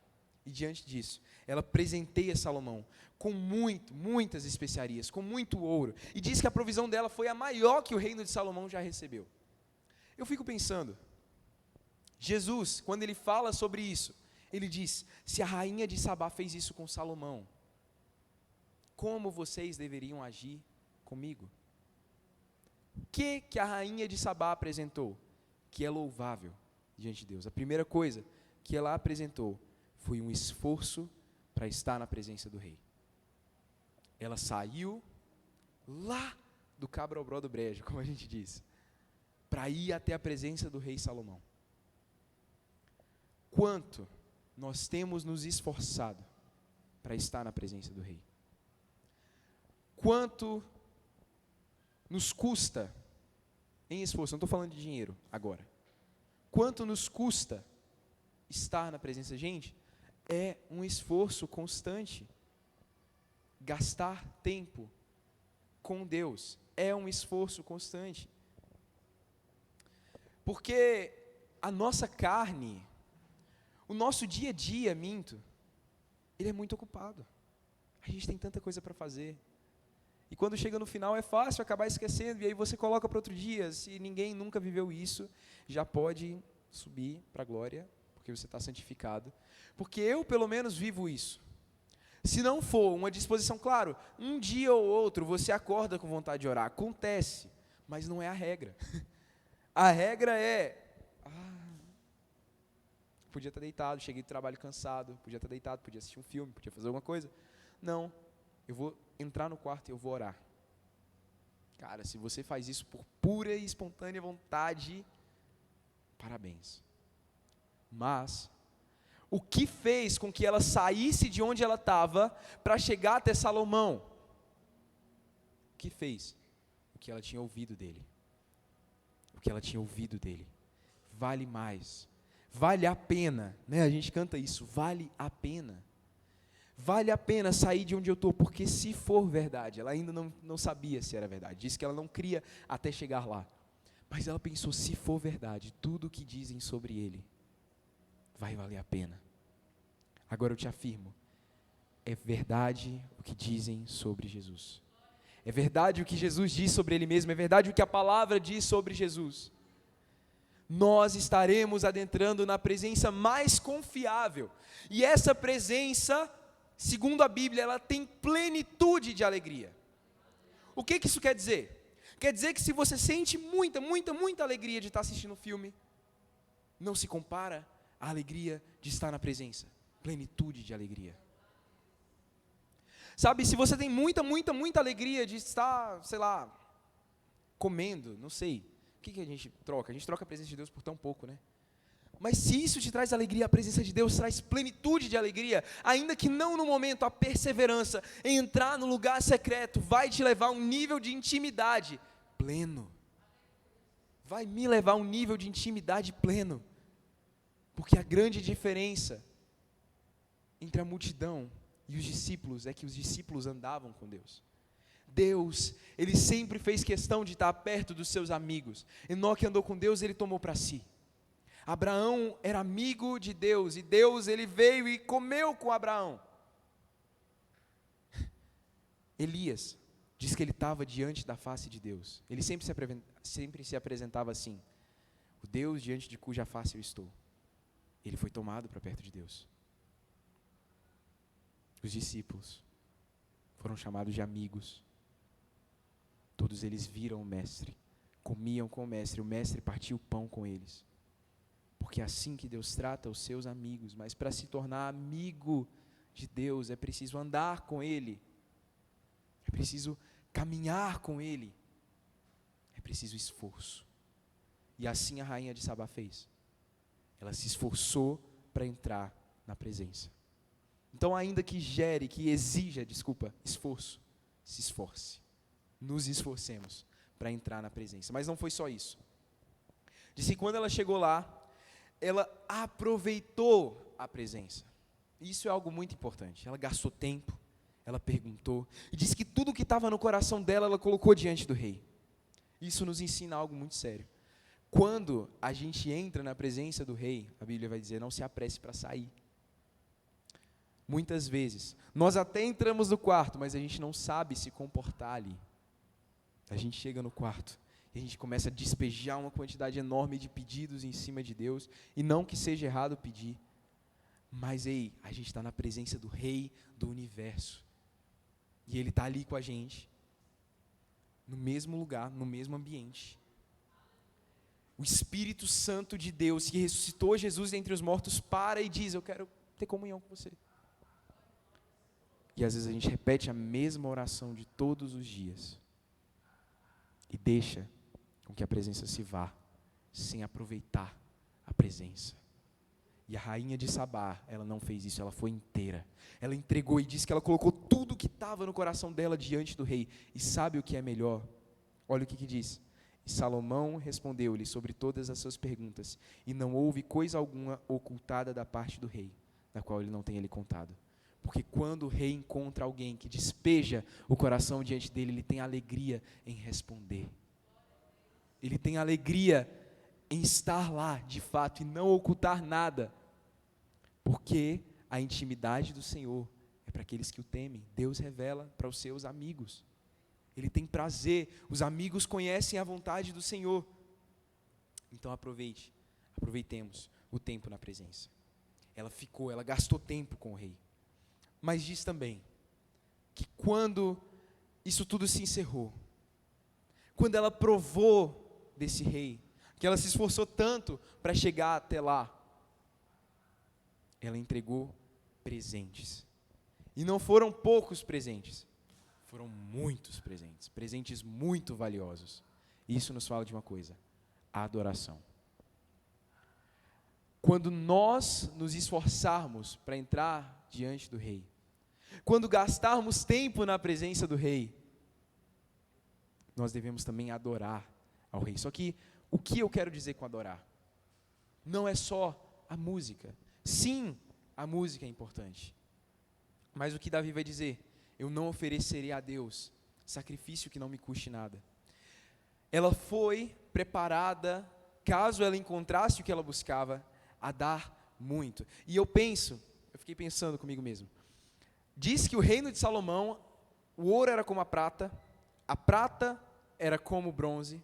E diante disso, ela presenteia Salomão com muitas especiarias, com muito ouro, e diz que a provisão dela foi a maior que o reino de Salomão já recebeu. Eu fico pensando, Jesus, quando ele fala sobre isso, ele diz: se a rainha de Sabá fez isso com Salomão, como vocês deveriam agir comigo? O que a rainha de Sabá apresentou? Que é louvável diante de Deus. A primeira coisa que ela apresentou foi um esforço para estar na presença do rei. Ela saiu lá do cabra ao bró do brejo, como a gente diz, para ir até a presença do rei Salomão. Quanto nós temos nos esforçado para estar na presença do rei? Quanto nos custa em esforço? Não estou falando de dinheiro agora. Quanto nos custa estar na presença? Gente, é um esforço constante. Gastar tempo com Deus é um esforço constante. Porque a nossa carne, o nosso dia a dia, ele é muito ocupado. A gente tem tanta coisa para fazer. E quando chega no final é fácil acabar esquecendo, e aí você coloca para outro dia. Se ninguém nunca viveu isso, já pode subir para a glória, porque você está santificado. Porque eu, pelo menos, vivo isso. Se não for uma disposição, claro, um dia ou outro você acorda com vontade de orar, acontece, mas não é a regra. A regra é, podia estar deitado, cheguei do trabalho cansado, podia estar deitado, podia assistir um filme, podia fazer alguma coisa. Não, eu vou entrar no quarto e eu vou orar. Cara, se você faz isso por pura e espontânea vontade, Parabéns. Mas, o que fez com que ela saísse de onde ela estava para chegar até Salomão? O que fez? O que ela tinha ouvido dele. O que ela tinha ouvido dele. Vale mais. Vale a pena, né? A gente canta isso, vale a pena. Vale a pena sair de onde eu estou, porque se for verdade, ela ainda não sabia se era verdade, disse que ela não cria até chegar lá. Mas ela pensou, se for verdade, tudo o que dizem sobre ele, vai valer a pena. Agora eu te afirmo, é verdade o que dizem sobre Jesus. É verdade o que Jesus diz sobre ele mesmo, é verdade o que a palavra diz sobre Jesus. Nós estaremos adentrando na presença mais confiável, e essa presença, segundo a Bíblia, ela tem plenitude de alegria. O que isso quer dizer? Quer dizer que se você sente muita, muita, muita alegria de estar assistindo um filme, não se compara à alegria de estar na presença. Plenitude de alegria. Sabe, se você tem muita, muita, muita alegria de estar, sei lá, comendo, não sei, o que a gente troca? A gente troca a presença de Deus por tão pouco, né? Mas se isso te traz alegria, a presença de Deus traz plenitude de alegria, ainda que não no momento, a perseverança em entrar no lugar secreto vai te levar a um nível de intimidade pleno. Vai me levar a um nível de intimidade pleno. Porque a grande diferença entre a multidão e os discípulos é que os discípulos andavam com Deus. Deus, Ele sempre fez questão de estar perto dos seus amigos. Enoque andou com Deus, ele tomou para si. Abraão era amigo de Deus, e Deus, ele veio e comeu com Abraão. Elias diz que ele estava diante da face de Deus. Ele sempre se apresentava assim: o Deus diante de cuja face eu estou. Ele foi tomado para perto de Deus. Os discípulos foram chamados de amigos. Todos eles viram o mestre, comiam com o mestre partia o pão com eles. Porque é assim que Deus trata os seus amigos, mas para se tornar amigo de Deus é preciso andar com Ele, é preciso caminhar com Ele, é preciso esforço. E assim a rainha de Sabá fez. Ela se esforçou para entrar na presença. Então, ainda que exija esforço, se esforce. Nos esforcemos para entrar na presença. Mas não foi só isso. Diz que quando ela chegou lá, ela aproveitou a presença. Isso é algo muito importante. Ela gastou tempo, ela perguntou, e diz que tudo que estava no coração dela, ela colocou diante do rei. Isso nos ensina algo muito sério. Quando a gente entra na presença do rei, a Bíblia vai dizer, não se apresse para sair. Muitas vezes, nós até entramos no quarto, mas a gente não sabe se comportar ali. A gente chega no quarto e a gente começa a despejar uma quantidade enorme de pedidos em cima de Deus, e não que seja errado pedir, mas a gente está na presença do Rei do Universo, e Ele está ali com a gente, no mesmo lugar, no mesmo ambiente. O Espírito Santo de Deus, que ressuscitou Jesus dentre os mortos, para e diz: eu quero ter comunhão com você. E às vezes a gente repete a mesma oração de todos os dias, e deixa com que a presença se vá, sem aproveitar a presença. E a rainha de Sabá, ela não fez isso, ela foi inteira. Ela entregou e disse que ela colocou tudo que estava no coração dela diante do rei. E sabe o que é melhor? Olha o que diz. E Salomão respondeu-lhe sobre todas as suas perguntas, e não houve coisa alguma ocultada da parte do rei, da qual ele não tenha lhe contado. Porque quando o rei encontra alguém que despeja o coração diante dele, ele tem alegria em responder. Ele tem alegria em estar lá, de fato, e não ocultar nada. Porque a intimidade do Senhor é para aqueles que o temem. Deus revela para os seus amigos. Ele tem prazer, os amigos conhecem a vontade do Senhor. Então aproveitemos o tempo na presença. Ela gastou tempo com o rei. Mas diz também que quando isso tudo se encerrou, quando ela provou desse rei, que ela se esforçou tanto para chegar até lá, ela entregou presentes. E não foram poucos presentes, foram muitos presentes, presentes muito valiosos. Isso nos fala de uma coisa: a adoração. quando nós nos esforçarmos para entrar diante do Rei, quando gastarmos tempo na presença do Rei, nós devemos também adorar ao Rei. Só que, o que eu quero dizer com adorar? Não é só a música. Sim, a música é importante. Mas o que Davi vai dizer? Eu não oferecerei a Deus sacrifício que não me custe nada. Ela foi preparada, caso ela encontrasse o que ela buscava, a dar muito. E eu fiquei pensando comigo mesmo. Diz que o reino de Salomão, o ouro era como a prata era como o bronze,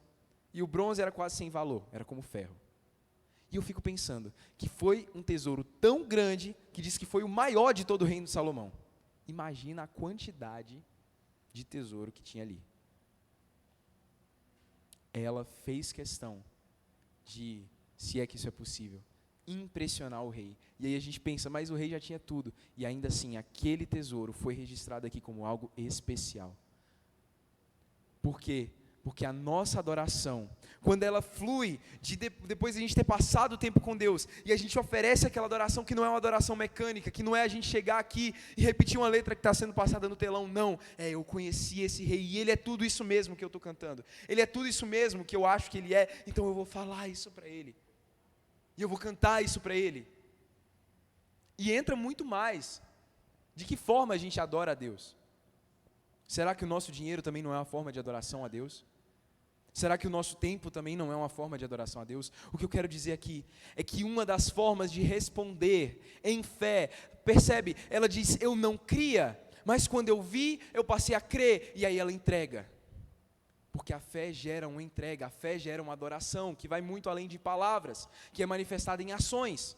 e o bronze era quase sem valor, era como o ferro. E eu fico pensando que foi um tesouro tão grande, que diz que foi o maior de todo o reino de Salomão. Imagina a quantidade de tesouro que tinha ali. Ela fez questão de, se é que isso é possível, impressionar o rei. E aí a gente pensa, mas o rei já tinha tudo. E ainda assim, aquele tesouro foi registrado aqui como algo especial. Por quê? Porque a nossa adoração, quando ela flui, depois de a gente ter passado o tempo com Deus, e a gente oferece aquela adoração que não é uma adoração mecânica, que não é a gente chegar aqui e repetir uma letra que está sendo passada no telão, não, eu conheci esse rei, e ele é tudo isso mesmo que eu estou cantando, ele é tudo isso mesmo que eu acho que ele é, então eu vou falar isso para ele, e eu vou cantar isso para ele, e entra muito mais, de que forma a gente adora a Deus? Será que o nosso dinheiro também não é uma forma de adoração a Deus? Será que o nosso tempo também não é uma forma de adoração a Deus? O que eu quero dizer aqui é que uma das formas de responder em fé, percebe? Ela diz, eu não cria, mas quando eu vi, eu passei a crer, e aí ela entrega. Porque a fé gera uma entrega, a fé gera uma adoração, que vai muito além de palavras, que é manifestada em ações.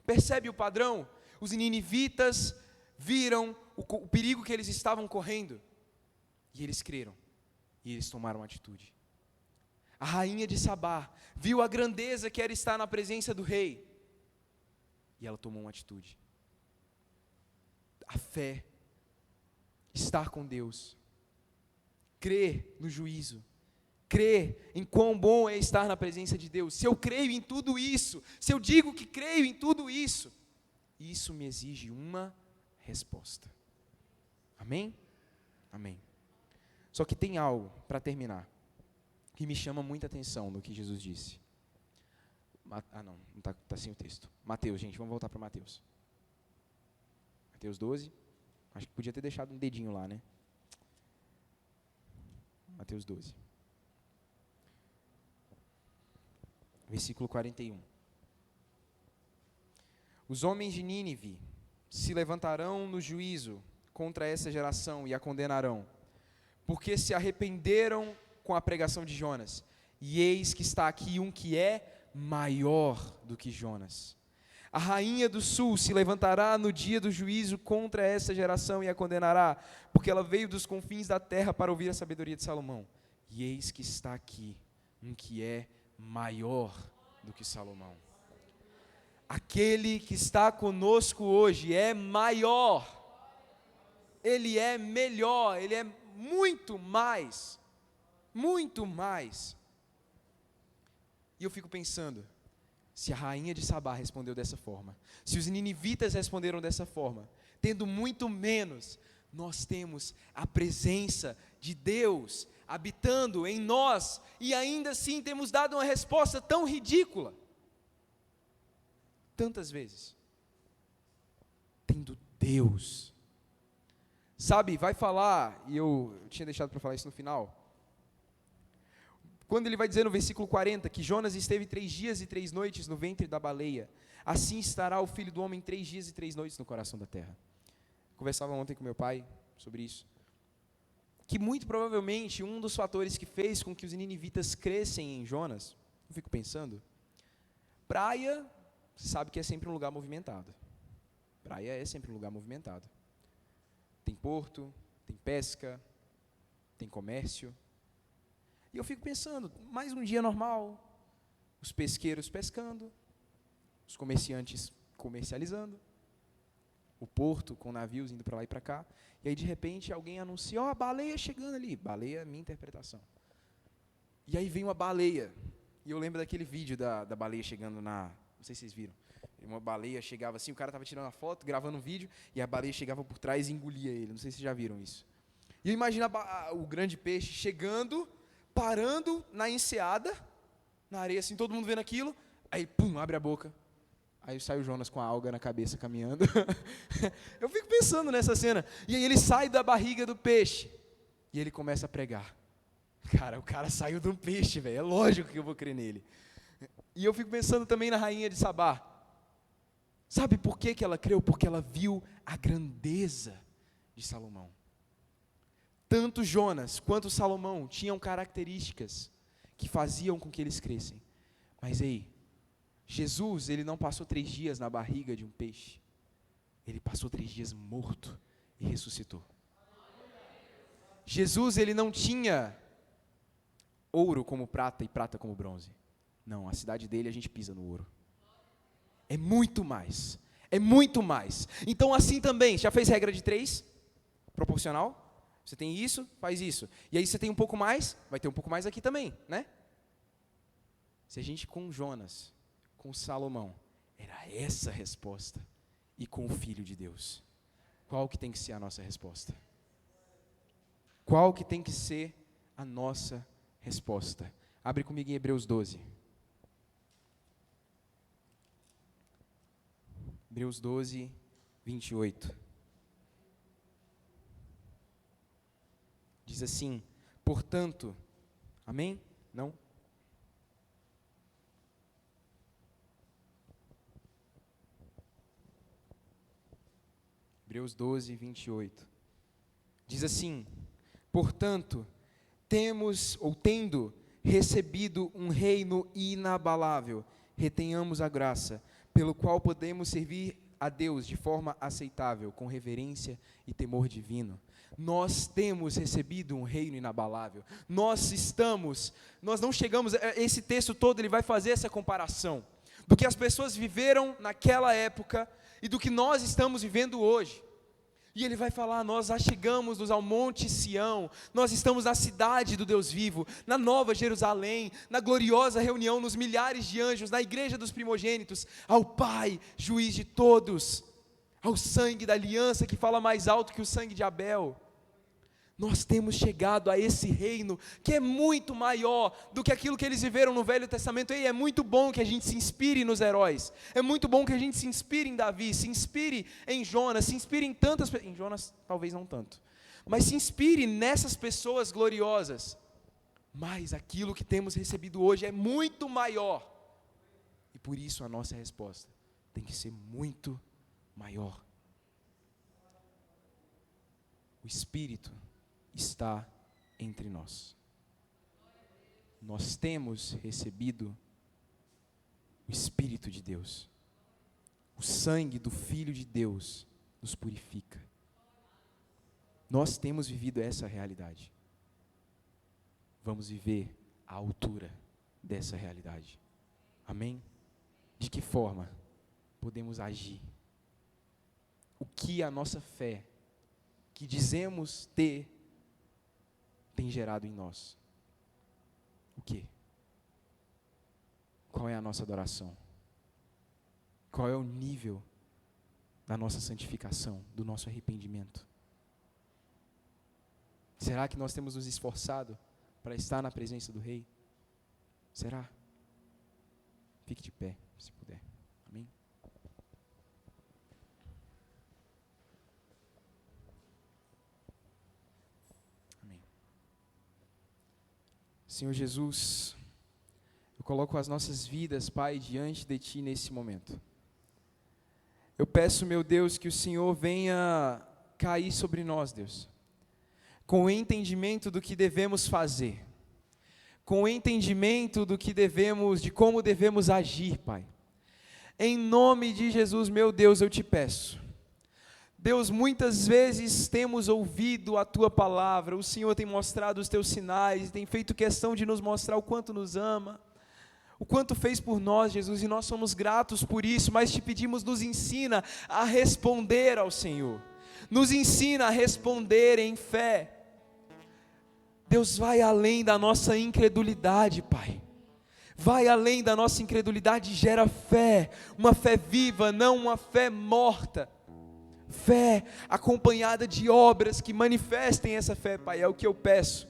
Percebe o padrão? Os ninivitas viram o perigo que eles estavam correndo, e eles creram. E eles tomaram atitude. A rainha de Sabá viu a grandeza que era estar na presença do rei. E ela tomou uma atitude. A fé, estar com Deus, crer no juízo, crer em quão bom é estar na presença de Deus. Se eu creio em tudo isso, se eu digo que creio em tudo isso, isso me exige uma resposta. Amém? Amém. Só que tem algo, para terminar, que me chama muita atenção no que Jesus disse. Não está sem o texto. Mateus, gente, vamos voltar para Mateus. Mateus 12, acho que podia ter deixado um dedinho lá, né? Mateus 12. Versículo 41. Os homens de Nínive se levantarão no juízo contra essa geração e a condenarão, porque se arrependeram com a pregação de Jonas, e eis que está aqui um que é maior do que Jonas. A rainha do sul se levantará no dia do juízo contra essa geração e a condenará, porque ela veio dos confins da terra para ouvir a sabedoria de Salomão. E eis que está aqui um que é maior do que Salomão. Aquele que está conosco hoje é maior, ele é melhor, ele é muito mais, muito mais. E eu fico pensando, se a rainha de Sabá respondeu dessa forma, se os ninivitas responderam dessa forma, tendo muito menos, nós temos a presença de Deus habitando em nós, e ainda assim temos dado uma resposta tão ridícula, tantas vezes, tendo Deus. Sabe, vai falar, e eu tinha deixado para falar isso no final, quando ele vai dizer no versículo 40, que Jonas esteve 3 dias e 3 noites no ventre da baleia, assim estará o Filho do Homem 3 dias e 3 noites no coração da terra. Conversava ontem com meu pai sobre isso, que muito provavelmente um dos fatores que fez com que os ninivitas crescem em Jonas, eu fico pensando, praia, você sabe que é sempre um lugar movimentado, praia é sempre um lugar movimentado, tem porto, tem pesca, tem comércio. E eu fico pensando, mais um dia normal, os pesqueiros pescando, os comerciantes comercializando, o porto com navios indo para lá e para cá, e aí de repente alguém anuncia, a baleia chegando ali, baleia é minha interpretação. E aí vem uma baleia, e eu lembro daquele vídeo da baleia chegando na Não sei se vocês viram. Uma baleia chegava assim, o cara estava tirando uma foto, gravando um vídeo, e a baleia chegava por trás e engolia ele. Não sei se vocês já viram isso. E eu imagino o grande peixe chegando, parando na enseada, na areia, assim, todo mundo vendo aquilo, aí, pum, abre a boca. Aí sai o Jonas com a alga na cabeça, caminhando. Eu fico pensando nessa cena. E aí ele sai da barriga do peixe, e ele começa a pregar. Cara, o cara saiu de um peixe, velho, é lógico que eu vou crer nele. E eu fico pensando também na rainha de Sabá. Sabe por que ela creu? Porque ela viu a grandeza de Salomão. Tanto Jonas quanto Salomão tinham características que faziam com que eles crescem. Mas ei, Jesus, ele não passou 3 dias na barriga de um peixe. Ele passou 3 dias morto e ressuscitou. Jesus, ele não tinha ouro como prata e prata como bronze. Não, a cidade dele a gente pisa no ouro. É muito mais. É muito mais. Então assim também, já fez regra de 3? Proporcional? Você tem isso, faz isso. E aí você tem um pouco mais, vai ter um pouco mais aqui também, né? Se a gente com Jonas, com Salomão, era essa a resposta. E com o Filho de Deus, qual que tem que ser a nossa resposta? Qual que tem que ser a nossa resposta? Abre comigo em Hebreus 12. Hebreus 12, 28. Diz assim, portanto, amém? Não? Hebreus 12, 28. Diz assim, portanto, tendo recebido um reino inabalável, retenhamos a graça, pelo qual podemos servir a Deus de forma aceitável, com reverência e temor divino. Nós temos recebido um reino inabalável. Nós não chegamos, esse texto todo ele vai fazer essa comparação do que as pessoas viveram naquela época e do que nós estamos vivendo hoje. E ele vai falar, nós já chegamos ao Monte Sião, nós estamos na cidade do Deus vivo, na Nova Jerusalém, na gloriosa reunião, nos milhares de anjos, na igreja dos primogênitos, ao Pai, juiz de todos, ao sangue da aliança que fala mais alto que o sangue de Abel. Nós temos chegado a esse reino que é muito maior do que aquilo que eles viveram no Velho Testamento. E é muito bom que a gente se inspire nos heróis, é muito bom que a gente se inspire em Davi, se inspire em Jonas, se inspire em tantas pessoas, em Jonas talvez não tanto, mas se inspire nessas pessoas gloriosas. Mas aquilo que temos recebido hoje é muito maior, e por isso a nossa resposta tem que ser muito maior. O Espírito está entre nós. Nós temos recebido o Espírito de Deus. O sangue do Filho de Deus nos purifica. Nós temos vivido essa realidade. Vamos viver à altura dessa realidade. Amém? De que forma podemos agir? O que a nossa fé, que dizemos ter, tem gerado em nós? O quê? Qual é a nossa adoração? Qual é o nível da nossa santificação, do nosso arrependimento? Será que nós temos nos esforçado para estar na presença do Rei? Será? Fique de pé, se puder. Amém? Senhor Jesus, eu coloco as nossas vidas, Pai, diante de Ti nesse momento. Eu peço, meu Deus, que o Senhor venha cair sobre nós, Deus, com o entendimento do que devemos fazer, com o entendimento de como devemos agir, Pai. Em nome de Jesus, meu Deus, eu te peço. Deus, muitas vezes temos ouvido a Tua palavra, o Senhor tem mostrado os Teus sinais, tem feito questão de nos mostrar o quanto nos ama, o quanto fez por nós, Jesus, e nós somos gratos por isso, mas te pedimos, nos ensina a responder ao Senhor, nos ensina a responder em fé. Deus, vai além da nossa incredulidade, Pai, vai além da nossa incredulidade e gera fé, uma fé viva, não uma fé morta. Fé acompanhada de obras que manifestem essa fé, Pai, é o que eu peço.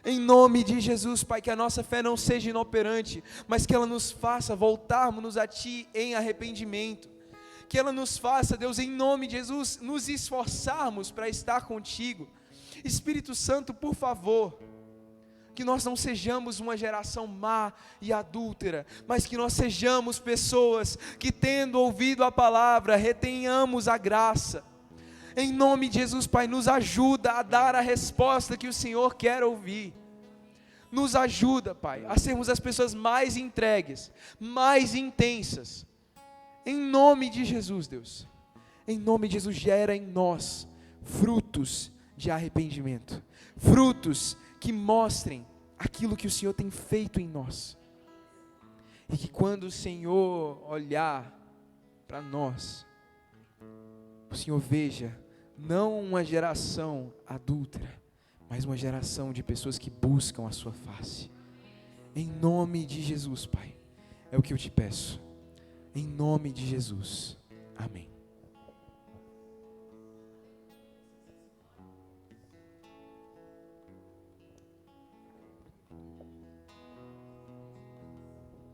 Em nome de Jesus, Pai, que a nossa fé não seja inoperante, mas que ela nos faça voltarmos a Ti em arrependimento. Que ela nos faça, Deus, em nome de Jesus, nos esforçarmos para estar contigo. Espírito Santo, por favor, que nós não sejamos uma geração má e adúltera, mas que nós sejamos pessoas que, tendo ouvido a palavra, retenhamos a graça. Em nome de Jesus, Pai, nos ajuda a dar a resposta que o Senhor quer ouvir. Nos ajuda, Pai, a sermos as pessoas mais entregues, mais intensas. Em nome de Jesus, Deus. Em nome de Jesus, gera em nós frutos de arrependimento. Frutos que mostrem aquilo que o Senhor tem feito em nós. E que quando o Senhor olhar para nós, o Senhor veja, não uma geração adúltera, mas uma geração de pessoas que buscam a sua face. Em nome de Jesus, Pai, é o que eu te peço. Em nome de Jesus, amém.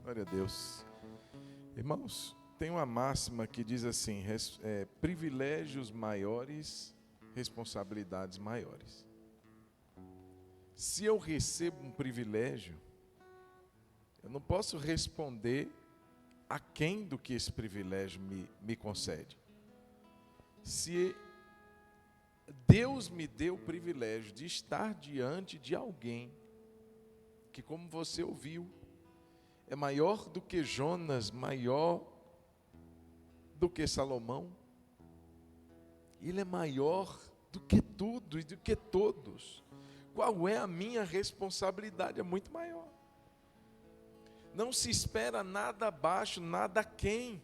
Glória a Deus. Irmãos, tem uma máxima que diz assim, privilégios maiores, responsabilidades maiores. Se eu recebo um privilégio, eu não posso responder a quem do que esse privilégio me concede. Se Deus me deu o privilégio de estar diante de alguém que, como você ouviu, é maior do que Jonas, maior do que Salomão. Ele é maior do que tudo e do que todos. Qual é a minha responsabilidade? É muito maior. Não se espera nada abaixo, nada aquém.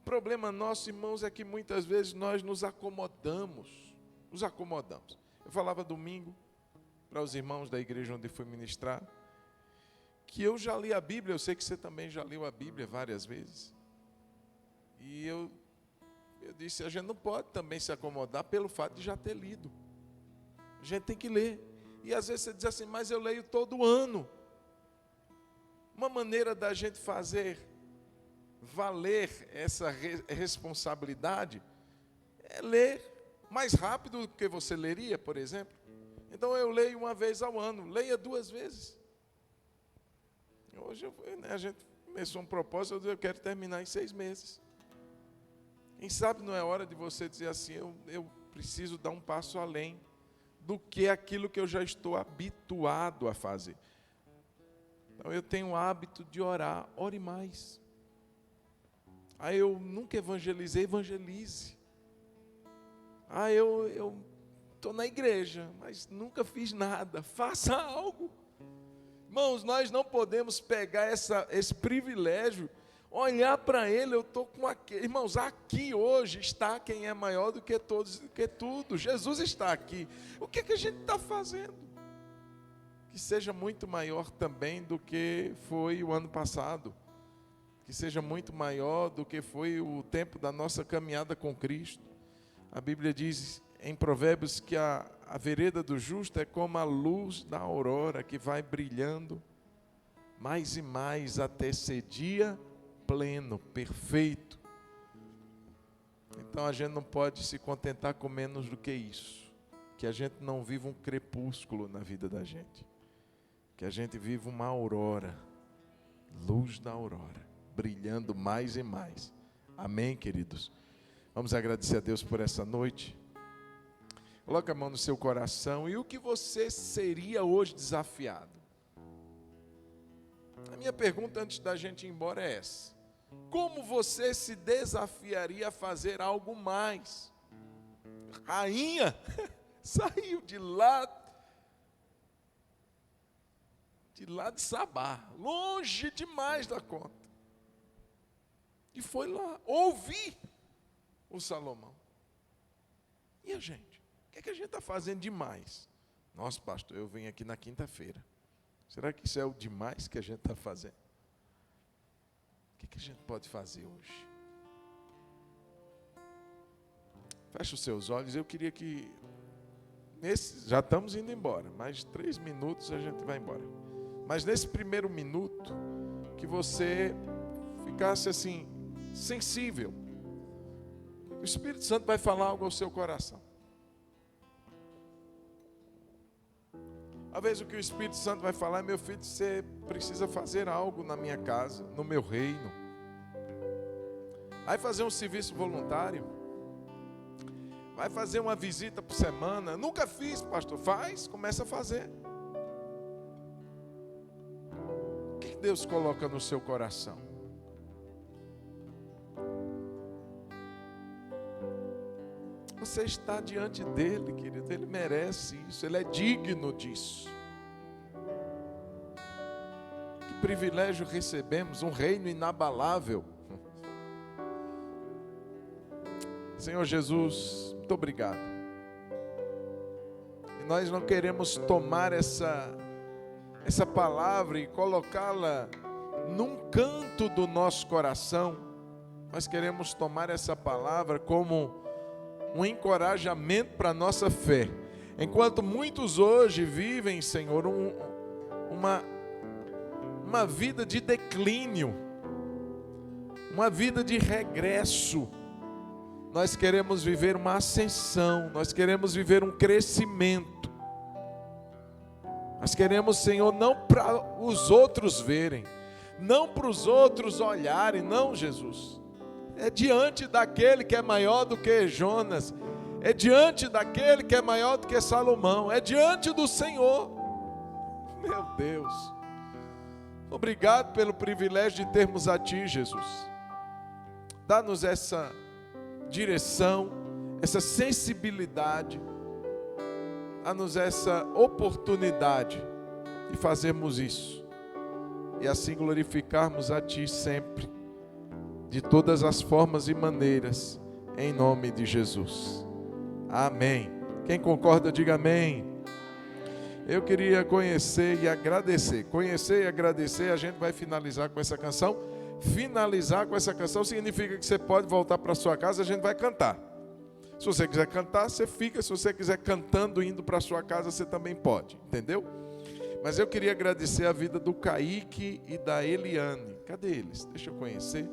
O problema nosso, irmãos, é que muitas vezes nós nos acomodamos. Eu falava domingo para os irmãos da igreja onde fui ministrar, que eu já li a Bíblia, eu sei que você também já leu a Bíblia várias vezes. E eu disse, a gente não pode também se acomodar pelo fato de já ter lido. A gente tem que ler. E às vezes você diz assim, mas eu leio todo ano. Uma maneira da gente fazer valer essa responsabilidade é ler mais rápido do que você leria, por exemplo. Então eu leio uma vez ao ano, leia 2 vezes. Hoje a gente começou um propósito, eu quero terminar em 6 meses. Quem sabe não é hora de você dizer assim, eu preciso dar um passo além do que aquilo que eu já estou habituado a fazer. Então eu tenho o hábito de orar, ore mais. Aí eu nunca evangelizei, evangelize. Eu estou na igreja, mas nunca fiz nada, faça algo. Irmãos, nós não podemos pegar esse privilégio, olhar para ele, eu estou com aquele. Irmãos, aqui hoje está quem é maior do que todos, do que tudo. Jesus está aqui. O que a gente está fazendo? Que seja muito maior também do que foi o ano passado. Que seja muito maior do que foi o tempo da nossa caminhada com Cristo. A Bíblia diz em Provérbios que a vereda do justo é como a luz da aurora que vai brilhando mais e mais até ser dia pleno, perfeito. Então a gente não pode se contentar com menos do que isso. Que a gente não viva um crepúsculo na vida da gente. Que a gente viva uma aurora, luz da aurora, brilhando mais e mais. Amém, queridos? Vamos agradecer a Deus por essa noite. Coloca a mão no seu coração. E o que você seria hoje desafiado? A minha pergunta antes da gente ir embora é essa. Como você se desafiaria a fazer algo mais? Rainha saiu de lá de Sabá, longe demais da conta. E foi lá ouvir o Salomão. E a gente? O que a gente está fazendo demais? Nossa, pastor, eu venho aqui na quinta-feira. Será que isso é o demais que a gente está fazendo? O que a gente pode fazer hoje? Feche os seus olhos. Eu queria que, já estamos indo embora, mais 3 minutos a gente vai embora. Mas nesse primeiro minuto, que você ficasse assim, sensível. O Espírito Santo vai falar algo ao seu coração. Às vezes o que o Espírito Santo vai falar é: meu filho, você precisa fazer algo na minha casa, no meu reino. Vai fazer um serviço voluntário. Vai fazer uma visita por semana. Nunca fiz, pastor. Faz, começa a fazer. O que Deus coloca no seu coração? Você está diante dele, querido. Ele merece isso. Ele é digno disso. Que privilégio recebemos. Um reino inabalável. Senhor Jesus, muito obrigado. E nós não queremos tomar essa palavra e colocá-la num canto do nosso coração. Nós queremos tomar essa palavra como um encorajamento para a nossa fé. Enquanto muitos hoje vivem, Senhor, uma vida de declínio, uma vida de regresso. Nós queremos viver uma ascensão, nós queremos viver um crescimento. Nós queremos, Senhor, não para os outros verem, não para os outros olharem, não, Jesus. É diante daquele que é maior do que Jonas, é diante daquele que é maior do que Salomão, é diante do Senhor. Meu Deus, obrigado pelo privilégio de termos a Ti, Jesus. Dá-nos essa direção, essa sensibilidade, dá-nos essa oportunidade de fazermos isso e assim glorificarmos a Ti sempre, de todas as formas e maneiras, em nome de Jesus. Amém. Quem concorda, diga amém. Eu queria conhecer e agradecer. Conhecer e agradecer, a gente vai finalizar com essa canção. Finalizar com essa canção significa que você pode voltar para sua casa, a gente vai cantar. Se você quiser cantar, você fica. Se você quiser cantando, indo para sua casa, você também pode, entendeu? Mas eu queria agradecer a vida do Kaique e da Eliane. Cadê eles? Deixa eu conhecer.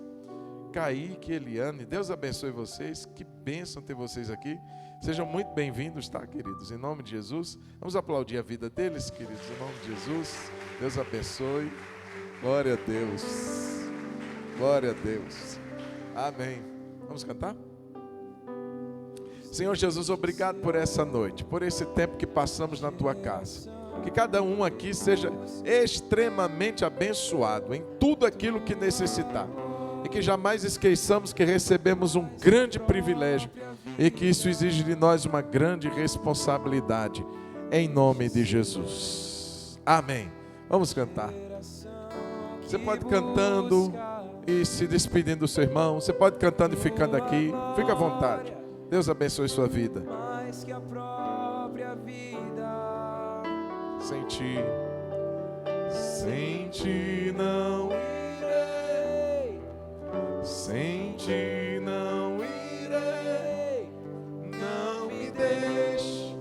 Kaique e Eliane, Deus abençoe vocês. Que bênção ter vocês aqui. Sejam muito bem-vindos, tá, queridos? Em nome de Jesus. Vamos aplaudir a vida deles, queridos, em nome de Jesus. Deus abençoe. Glória a Deus. Glória a Deus. Amém. Vamos cantar? Senhor Jesus, obrigado por essa noite, por esse tempo que passamos na Tua casa. Que cada um aqui seja extremamente abençoado em tudo aquilo que necessitar. E que jamais esqueçamos que recebemos um grande privilégio e que isso exige de nós uma grande responsabilidade. Em nome de Jesus. Amém. Vamos cantar. Você pode ir cantando e se despedindo do seu irmão. Você pode ir cantando e ficando aqui. Fica à vontade. Deus abençoe sua vida. Mais que a própria vida. Sem ti não irei. Sem ti não irei. Não me deixe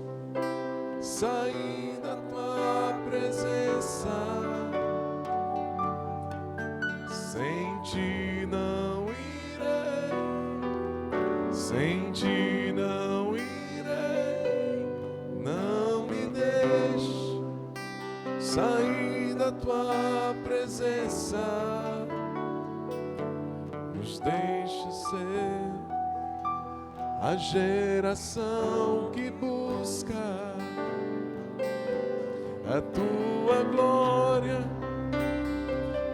sair da tua presença. Sem ti não irei. Sem ti não irei. Não me deixe sair da tua presença. Nos deixe ser a geração que busca a tua glória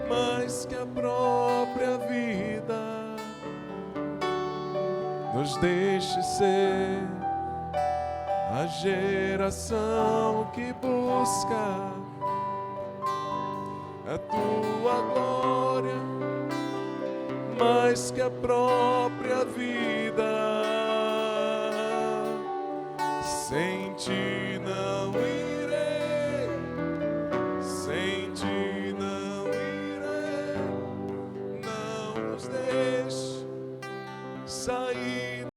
mais que a própria vida. Nos deixe ser a geração que busca a tua glória mais que a própria vida. Sem ti não irei, sem nos deixe sair